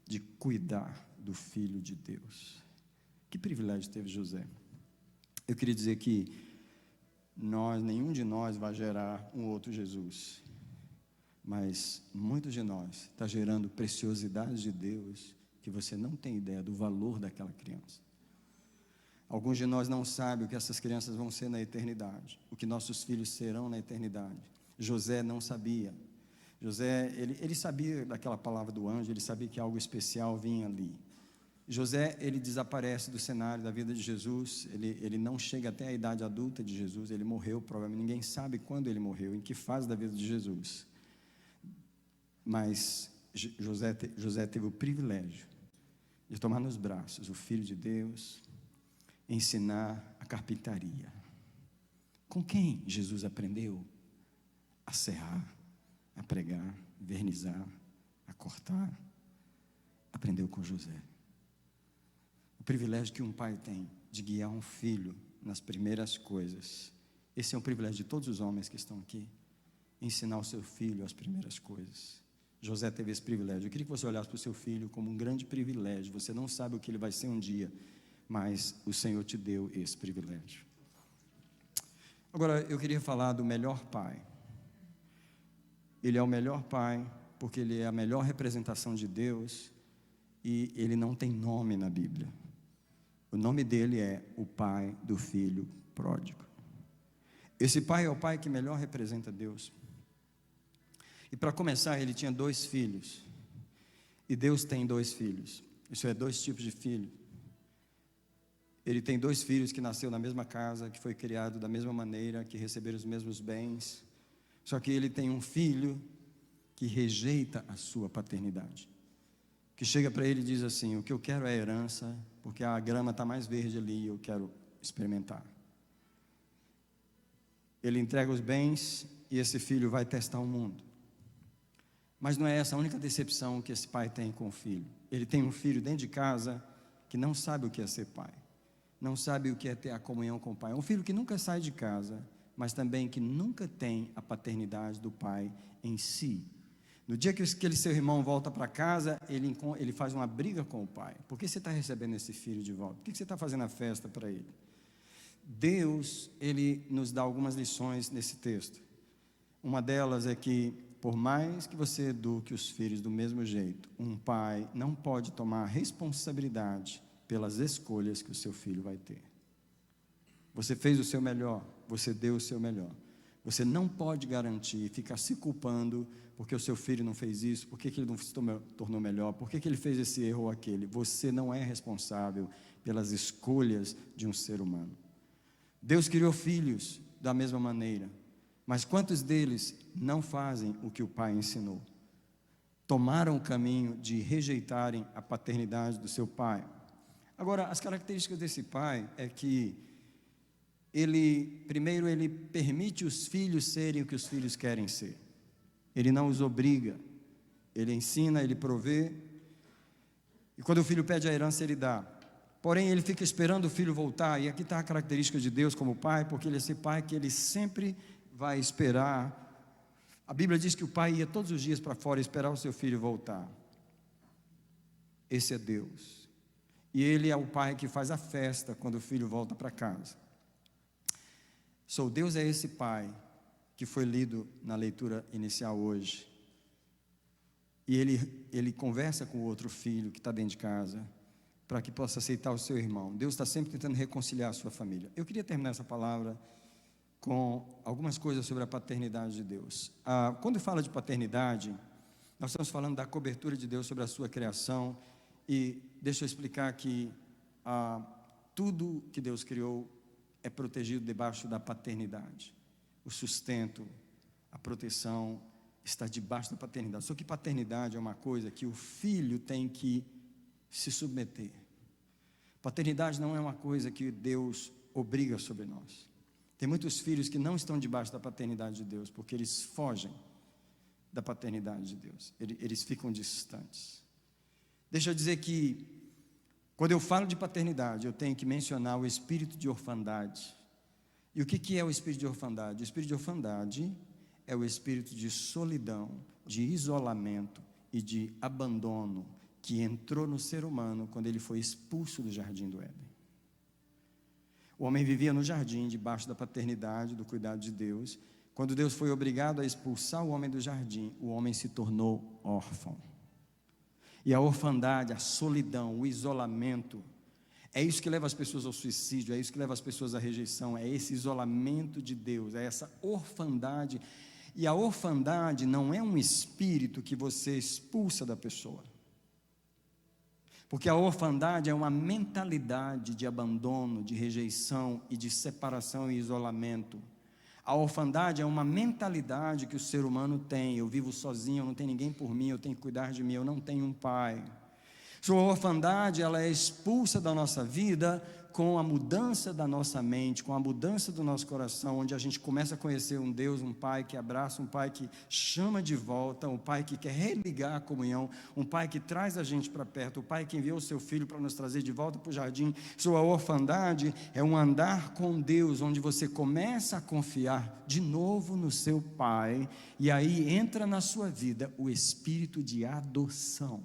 de cuidar do Filho de Deus. Que privilégio teve José? Eu queria dizer que nenhum de nós vai gerar um outro Jesus, mas muitos de nós está gerando preciosidades de Deus que você não tem ideia do valor daquela criança. Alguns de nós não sabem o que essas crianças vão ser na eternidade, o que nossos filhos serão na eternidade. José não sabia. José, ele sabia daquela palavra do anjo, ele sabia que algo especial vinha ali. José, ele desaparece do cenário da vida de Jesus, ele não chega até a idade adulta de Jesus, ele morreu, provavelmente ninguém sabe quando ele morreu, em que fase da vida de Jesus. Mas José teve o privilégio de tomar nos braços o Filho de Deus, ensinar a carpintaria. Com quem Jesus aprendeu a serrar, a pregar, vernizar, a cortar? Aprendeu com José. O privilégio que um pai tem de guiar um filho nas primeiras coisas. Esse é um privilégio de todos os homens que estão aqui. Ensinar o seu filho as primeiras coisas. José teve esse privilégio. Eu queria que você olhasse para o seu filho como um grande privilégio. Você não sabe o que ele vai ser um dia, mas o Senhor te deu esse privilégio. Agora, eu queria falar do melhor pai. Ele é o melhor pai, porque ele é a melhor representação de Deus, e ele não tem nome na Bíblia. O nome dele é o pai do filho pródigo. Esse pai é o pai que melhor representa Deus. E para começar, ele tinha 2 filhos. E Deus tem 2 filhos. Isso é 2 tipos de filho. Ele tem 2 filhos que nasceram na mesma casa, que foi criado da mesma maneira, que receberam os mesmos bens. Só que ele tem um filho que rejeita a sua paternidade. Que chega para ele e diz assim: o que eu quero é herança, porque a grama está mais verde ali e eu quero experimentar. Ele entrega os bens e esse filho vai testar o mundo. Mas não é essa a única decepção que esse pai tem com o filho. Ele tem um filho dentro de casa que não sabe o que é ser pai, não sabe o que é ter a comunhão com o pai. É um filho que nunca sai de casa, mas também que nunca tem a paternidade do pai em si. No dia que aquele seu irmão volta para casa, ele faz uma briga com o pai. Por que você está recebendo esse filho de volta? Por que você está fazendo a festa para ele? Deus, ele nos dá algumas lições nesse texto. Uma delas é que, por mais que você eduque os filhos do mesmo jeito, um pai não pode tomar responsabilidade pelas escolhas que o seu filho vai ter. Você fez o seu melhor, você deu o seu melhor. Você não pode garantir, ficar se culpando porque o seu filho não fez isso, porque ele não se tornou melhor, porque ele fez esse erro ou aquele. Você não é responsável pelas escolhas de um ser humano. Deus criou filhos da mesma maneira, mas quantos deles não fazem o que o pai ensinou? Tomaram o caminho de rejeitarem a paternidade do seu pai. Agora, as características desse pai é que primeiro ele permite os filhos serem o que os filhos querem ser. Ele não os obriga, ele ensina, ele provê, e quando o filho pede a herança, ele dá. Porém, ele fica esperando o filho voltar, e aqui está a característica de Deus como pai, porque ele é esse pai que ele sempre vai esperar. A Bíblia diz que o pai ia todos os dias para fora esperar o seu filho voltar. Esse é Deus, e ele é o pai que faz a festa quando o filho volta para casa. Deus é esse pai que foi lido na leitura inicial hoje, e ele conversa com o outro filho que está dentro de casa, para que possa aceitar o seu irmão. Deus está sempre tentando reconciliar a sua família. Eu queria terminar essa palavra com algumas coisas sobre a paternidade de Deus. Quando fala de paternidade, nós estamos falando da cobertura de Deus sobre a sua criação, e deixa eu explicar que tudo que Deus criou é protegido debaixo da paternidade. O sustento, a proteção está debaixo da paternidade. Só que paternidade é uma coisa que o filho tem que se submeter. Paternidade não é uma coisa que Deus obriga sobre nós. Tem muitos filhos que não estão debaixo da paternidade de Deus, porque eles fogem da paternidade de Deus. Eles ficam distantes. Deixa eu dizer que quando eu falo de paternidade, eu tenho que mencionar o espírito de orfandade. E o que é o espírito de orfandade? O espírito de orfandade é o espírito de solidão, de isolamento e de abandono que entrou no ser humano quando ele foi expulso do jardim do Éden. O homem vivia no jardim, debaixo da paternidade, do cuidado de Deus. Quando Deus foi obrigado a expulsar o homem do jardim, o homem se tornou órfão. E a orfandade, a solidão, o isolamento, é isso que leva as pessoas ao suicídio, é isso que leva as pessoas à rejeição, é esse isolamento de Deus, é essa orfandade. E a orfandade não é um espírito que você expulsa da pessoa. Porque a orfandade é uma mentalidade de abandono, de rejeição e de separação e isolamento. A orfandade é uma mentalidade que o ser humano tem. Eu vivo sozinho, eu não tenho ninguém por mim, eu tenho que cuidar de mim, eu não tenho um pai. Sua orfandade, ela é expulsa da nossa vida com a mudança da nossa mente, com a mudança do nosso coração, onde a gente começa a conhecer um Deus, um Pai que abraça, um Pai que chama de volta, um Pai que quer religar a comunhão, um Pai que traz a gente para perto, o Pai que enviou o seu Filho para nos trazer de volta para o jardim. Sua orfandade é um andar com Deus, onde você começa a confiar de novo no seu Pai, e aí entra na sua vida o espírito de adoção,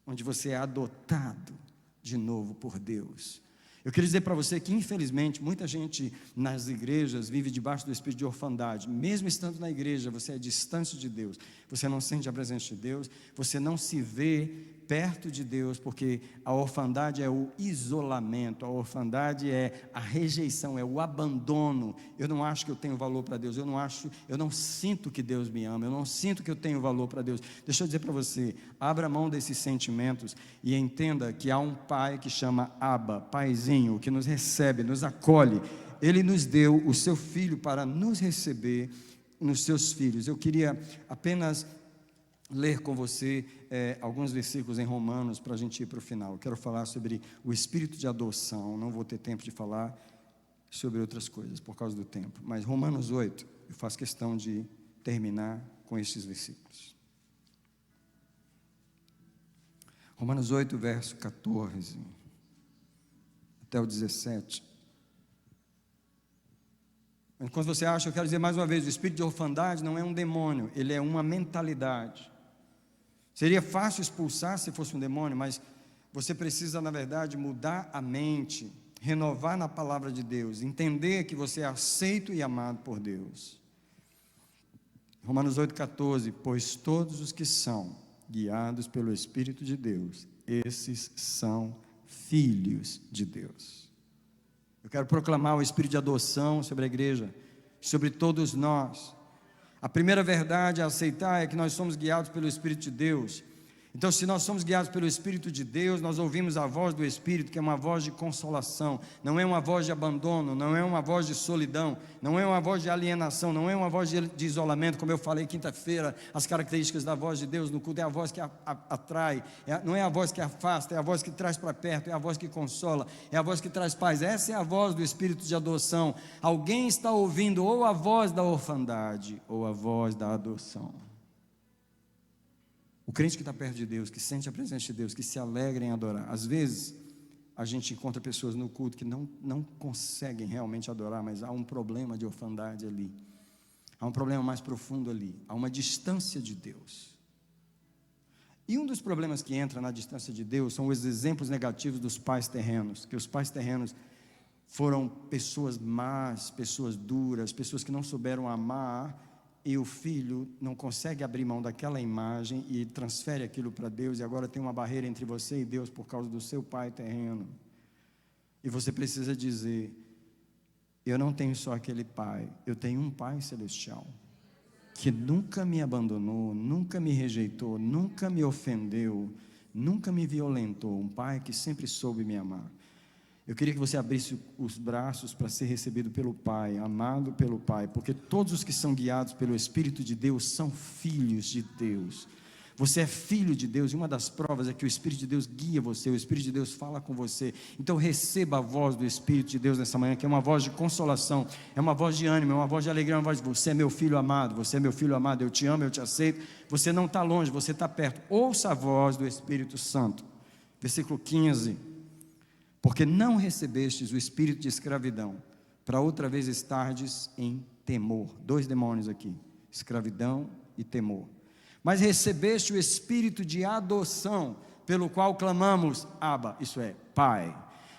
onde você é adotado de novo por Deus. Eu queria dizer para você que, infelizmente, muita gente nas igrejas vive debaixo do espírito de orfandade. Mesmo estando na igreja, você é distante de Deus, você não sente a presença de Deus, você não se vê perto de Deus, porque a orfandade é o isolamento, a orfandade é a rejeição, é o abandono. Eu não acho que eu tenho valor para Deus, eu não sinto que Deus me ama, eu não sinto que eu tenho valor para Deus. Deixa eu dizer para você, abra mão desses sentimentos e entenda que há um Pai que chama Abba, Paizinho, que nos recebe, nos acolhe. Ele nos deu o seu Filho para nos receber nos seus filhos. Eu queria apenas ler com você alguns versículos em Romanos para a gente ir para o final. Eu quero falar sobre o espírito de adoção. Não vou ter tempo de falar sobre outras coisas por causa do tempo, mas Romanos 8, eu faço questão de terminar com estes versículos. Romanos 8, verso 14 até o 17. Quando você acha, eu quero dizer mais uma vez, o espírito de orfandade não é um demônio, ele é uma mentalidade. Seria fácil expulsar se fosse um demônio, mas você precisa, na verdade, mudar a mente, renovar na palavra de Deus, entender que você é aceito e amado por Deus. Romanos 8,14, pois todos os que são guiados pelo Espírito de Deus, esses são filhos de Deus. Eu quero proclamar o espírito de adoção sobre a igreja, sobre todos nós. A primeira verdade a aceitar é que nós somos guiados pelo Espírito de Deus. Então, se nós somos guiados pelo Espírito de Deus, nós ouvimos a voz do Espírito, que é uma voz de consolação, não é uma voz de abandono, não é uma voz de solidão, não é uma voz de alienação, não é uma voz de isolamento, como eu falei quinta-feira, as características da voz de Deus no culto, é a voz que atrai, não é a voz que afasta, é a voz que traz para perto, é a voz que consola, é a voz que traz paz. Essa é a voz do Espírito de adoção. Alguém está ouvindo ou a voz da orfandade, ou a voz da adoção. O crente que está perto de Deus, que sente a presença de Deus, que se alegra em adorar. Às vezes, a gente encontra pessoas no culto que não conseguem realmente adorar, mas há um problema de orfandade ali. Há um problema mais profundo ali. Há uma distância de Deus. E um dos problemas que entra na distância de Deus são os exemplos negativos dos pais terrenos. Que os pais terrenos foram pessoas más, pessoas duras, pessoas que não souberam amar. E o filho não consegue abrir mão daquela imagem e transfere aquilo para Deus, e agora tem uma barreira entre você e Deus por causa do seu pai terreno. E você precisa dizer, eu não tenho só aquele pai, eu tenho um pai celestial, que nunca me abandonou, nunca me rejeitou, nunca me ofendeu, nunca me violentou, um pai que sempre soube me amar. Eu queria que você abrisse os braços para ser recebido pelo Pai, amado pelo Pai, porque todos os que são guiados pelo Espírito de Deus são filhos de Deus. Você é filho de Deus, e uma das provas é que o Espírito de Deus guia você, o Espírito de Deus fala com você. Então receba a voz do Espírito de Deus nessa manhã, que é uma voz de consolação, é uma voz de ânimo, é uma voz de alegria, é uma voz de você é meu filho amado, você é meu filho amado, eu te amo, eu te aceito. Você não está longe, você está perto. Ouça a voz do Espírito Santo. Versículo 15. Porque não recebestes o espírito de escravidão, para outra vez estardes em temor. Dois demônios aqui, escravidão e temor. Mas recebeste o espírito de adoção, pelo qual clamamos, Abba, isso é, Pai.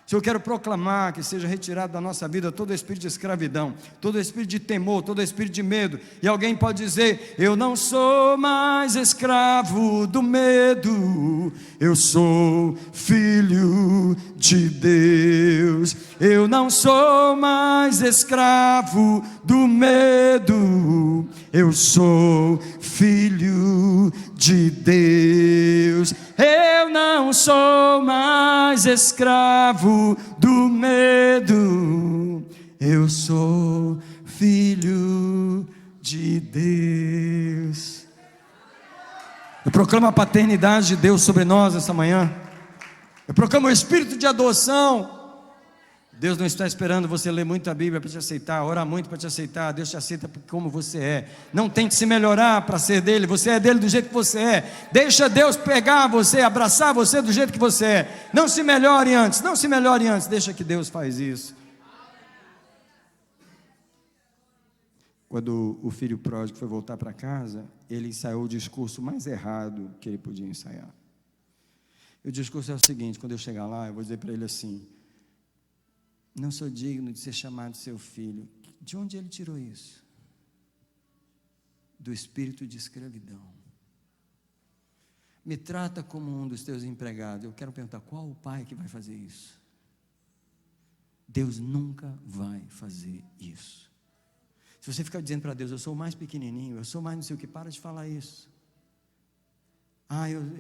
Se eu quero proclamar que seja retirado da nossa vida todo espírito de escravidão, todo espírito de temor, todo espírito de medo, e alguém pode dizer, eu não sou mais escravo do medo, eu sou filho de Deus. Eu não sou mais escravo do medo, eu sou filho de Deus. Eu não não sou mais escravo do medo, eu sou filho de Deus. Eu proclamo a paternidade de Deus sobre nós essa manhã. Eu proclamo o espírito de adoção. Deus não está esperando você ler muito a Bíblia para te aceitar, orar muito para te aceitar. Deus te aceita como você é. Não tente se melhorar para ser dele. Você é dele do jeito que você é. Deixa Deus pegar você, abraçar você do jeito que você é. Não se melhore antes, não se melhore antes. Deixa que Deus faz isso. Quando o filho pródigo foi voltar para casa, ele ensaiou o discurso mais errado que ele podia ensaiar. E o discurso é o seguinte: quando eu chegar lá, eu vou dizer para ele assim: não sou digno de ser chamado seu filho. De onde ele tirou isso? Do espírito de escravidão. Me trata como um dos teus empregados. Eu quero perguntar: qual o pai que vai fazer isso? Deus nunca vai fazer isso. Se você ficar dizendo para Deus: eu sou o mais pequenininho, eu sou mais não sei o que, para de falar isso.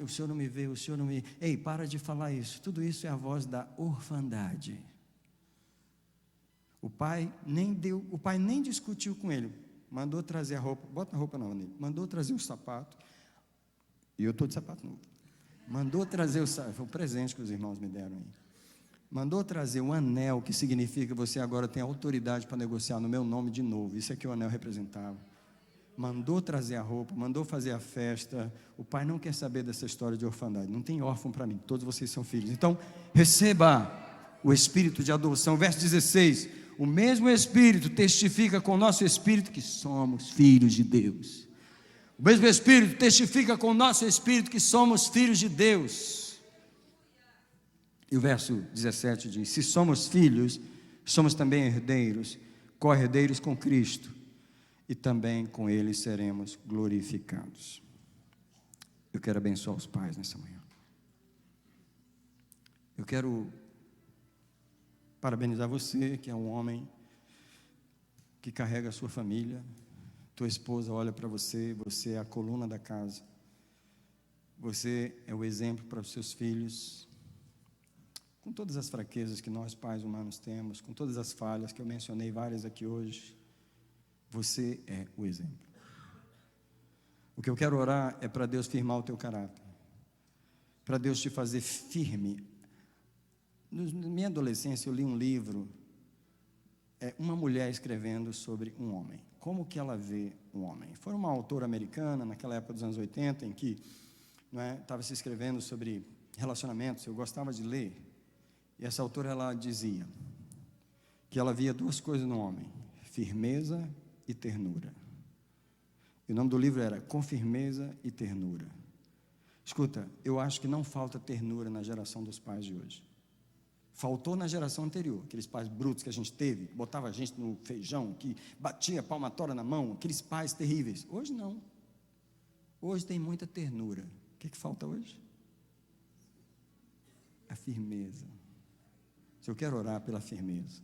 O Senhor não me vê, o Senhor não me... Ei, para de falar isso. Tudo isso é a voz da orfandade. O pai nem discutiu com ele, mandou trazer a roupa, bota a roupa não nele, mandou trazer o sapato, e eu estou de sapato novo, mandou trazer foi um presente que os irmãos me deram aí, mandou trazer um anel, que significa que você agora tem autoridade para negociar no meu nome de novo, isso é que o anel representava, mandou trazer a roupa, mandou fazer a festa. O pai não quer saber dessa história de orfandade, não tem órfão para mim, todos vocês são filhos, então receba o espírito de adoção. Verso 16: o mesmo Espírito testifica com o nosso espírito que somos filhos de Deus. O mesmo Espírito testifica com o nosso espírito que somos filhos de Deus. E o verso 17 diz: se somos filhos, somos também herdeiros, co-herdeiros com Cristo, e também com Ele seremos glorificados. Eu quero abençoar os pais nessa manhã. Eu quero parabenizar você, que é um homem que carrega a sua família. Tua esposa olha para você, você é a coluna da casa. Você é o exemplo para os seus filhos. Com todas as fraquezas que nós pais humanos temos, com todas as falhas que eu mencionei várias aqui hoje, você é o exemplo. O que eu quero orar é para Deus firmar o teu caráter, para Deus te fazer firme. Na minha adolescência eu li um livro, uma mulher escrevendo sobre um homem, como que ela vê um homem. Foi uma autora americana, naquela época dos anos 80, em que estava se escrevendo sobre relacionamentos. Eu gostava de ler, e essa autora, ela dizia que ela via duas coisas no homem: firmeza e ternura. E o nome do livro era Com Firmeza e Ternura. Escuta, eu acho que não falta ternura na geração dos pais de hoje. Faltou na geração anterior, aqueles pais brutos que a gente teve, que botava a gente no feijão, que batia palmatória na mão, aqueles pais terríveis. Hoje não. Hoje tem muita ternura. O que falta hoje? A firmeza. Eu quero orar pela firmeza.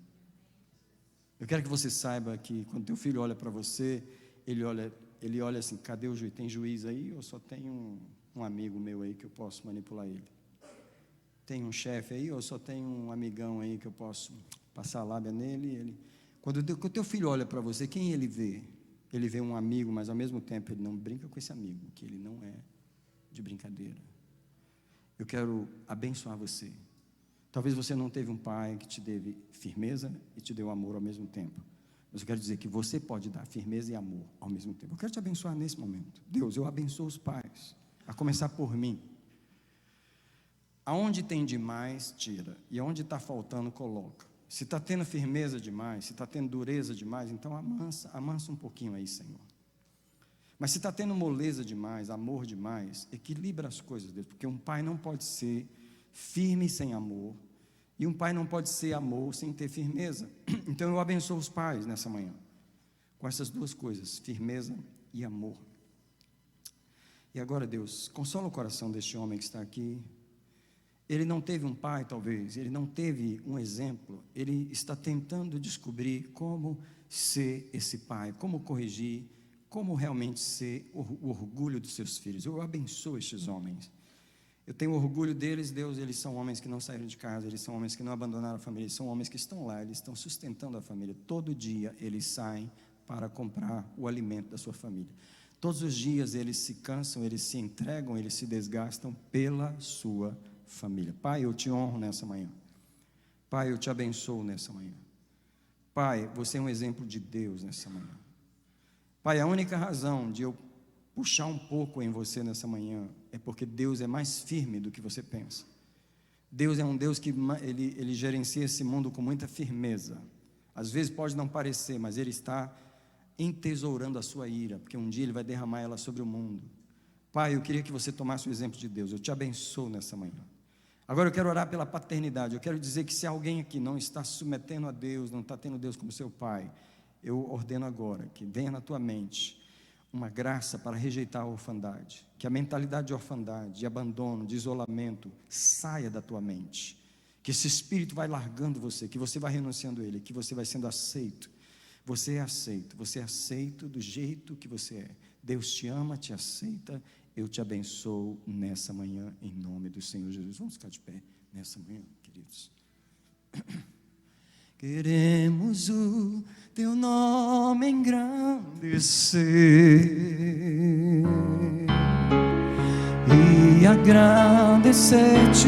Eu quero que você saiba que quando teu filho olha para você, ele olha assim: cadê o juiz? Tem juiz aí ou só tem um amigo meu aí que eu posso manipular ele? Tem um chefe aí ou só tem um amigão aí que eu posso passar a lábia nele? Quando o teu filho olha para você, quem ele vê? Ele vê um amigo, mas ao mesmo tempo ele não brinca com esse amigo, que ele não é de brincadeira. Eu quero abençoar você. Talvez você não teve um pai que te deu firmeza e te deu amor ao mesmo tempo. Mas eu quero dizer que você pode dar firmeza e amor ao mesmo tempo. Eu quero te abençoar nesse momento. Deus, eu abençoo os pais, a começar por mim. Aonde tem demais, tira. E aonde está faltando, coloca. Se está tendo firmeza demais, se está tendo dureza demais, então amansa um pouquinho aí, Senhor. Mas se está tendo moleza demais, amor demais, equilibra as coisas dele. Porque um pai não pode ser firme sem amor, e um pai não pode ser amor sem ter firmeza. Então eu abençoo os pais nessa manhã, com essas duas coisas, firmeza e amor. E agora, Deus, consola o coração deste homem que está aqui. Ele não teve um pai, talvez, ele não teve um exemplo, ele está tentando descobrir como ser esse pai, como corrigir, como realmente ser o orgulho dos seus filhos. Eu abençoo estes homens. Eu tenho orgulho deles, Deus, eles são homens que não saíram de casa, eles são homens que não abandonaram a família, eles são homens que estão lá, eles estão sustentando a família. Todo dia eles saem para comprar o alimento da sua família. Todos os dias eles se cansam, eles se entregam, eles se desgastam pela sua família. Pai, eu te honro nessa manhã. Pai, eu te abençoo nessa manhã. Pai, você é um exemplo de Deus nessa manhã. Pai, a única razão de eu puxar um pouco em você nessa manhã é porque Deus é mais firme do que você pensa. Deus é um Deus que ele gerencia esse mundo com muita firmeza. Às vezes pode não parecer, mas Ele está entesourando a sua ira, porque um dia Ele vai derramar ela sobre o mundo. Pai, eu queria que você tomasse o exemplo de Deus. Eu te abençoo nessa manhã. Agora eu quero orar pela paternidade. Eu quero dizer que se alguém aqui não está se submetendo a Deus, não está tendo Deus como seu pai, eu ordeno agora que venha na tua mente uma graça para rejeitar a orfandade, que a mentalidade de orfandade, de abandono, de isolamento saia da tua mente, que esse espírito vai largando você, que você vai renunciando a ele, que você vai sendo aceito. Você é aceito do jeito que você é. Deus te ama, te aceita. Eu te abençoo nessa manhã, em nome do Senhor Jesus. Vamos ficar de pé nessa manhã, queridos. Queremos o teu nome engrandecer e agradecer-te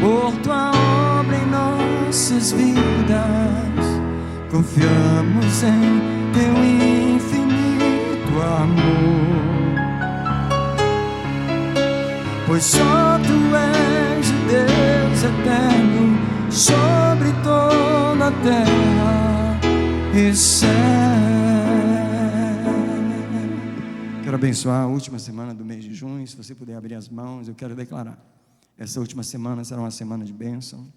por tua obra em nossas vidas. Confiamos em teu infinito amor, pois só tu és o Deus eterno sobre toda a terra e céu. Quero abençoar a última semana do mês de junho. Se você puder abrir as mãos, eu quero declarar: essa última semana será uma semana de bênção,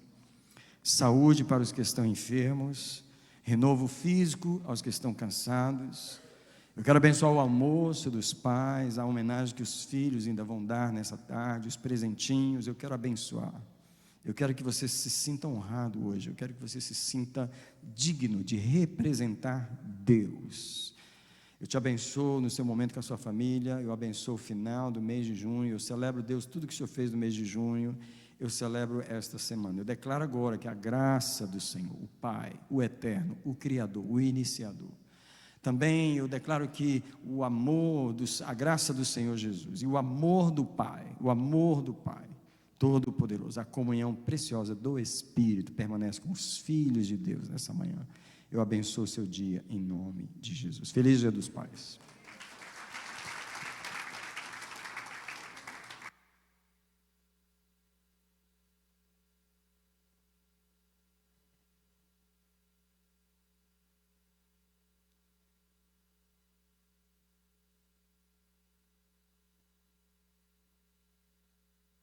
saúde para os que estão enfermos, renovo físico aos que estão cansados. Eu quero abençoar o almoço dos pais, a homenagem que os filhos ainda vão dar nessa tarde, os presentinhos. Eu quero abençoar. Eu quero que você se sinta honrado hoje. Eu quero que você se sinta digno de representar Deus. Eu te abençoo no seu momento com a sua família. Eu abençoo o final do mês de junho. Eu celebro, Deus, tudo que o Senhor fez no mês de junho. Eu celebro esta semana. Eu declaro agora que a graça do Senhor, o Pai, o Eterno, o Criador, o Iniciador. Também eu declaro que o amor, a graça do Senhor Jesus e o amor do Pai, Todo-Poderoso, a comunhão preciosa do Espírito permanece com os filhos de Deus nessa manhã. Eu abençoo o seu dia em nome de Jesus. Feliz Dia dos Pais.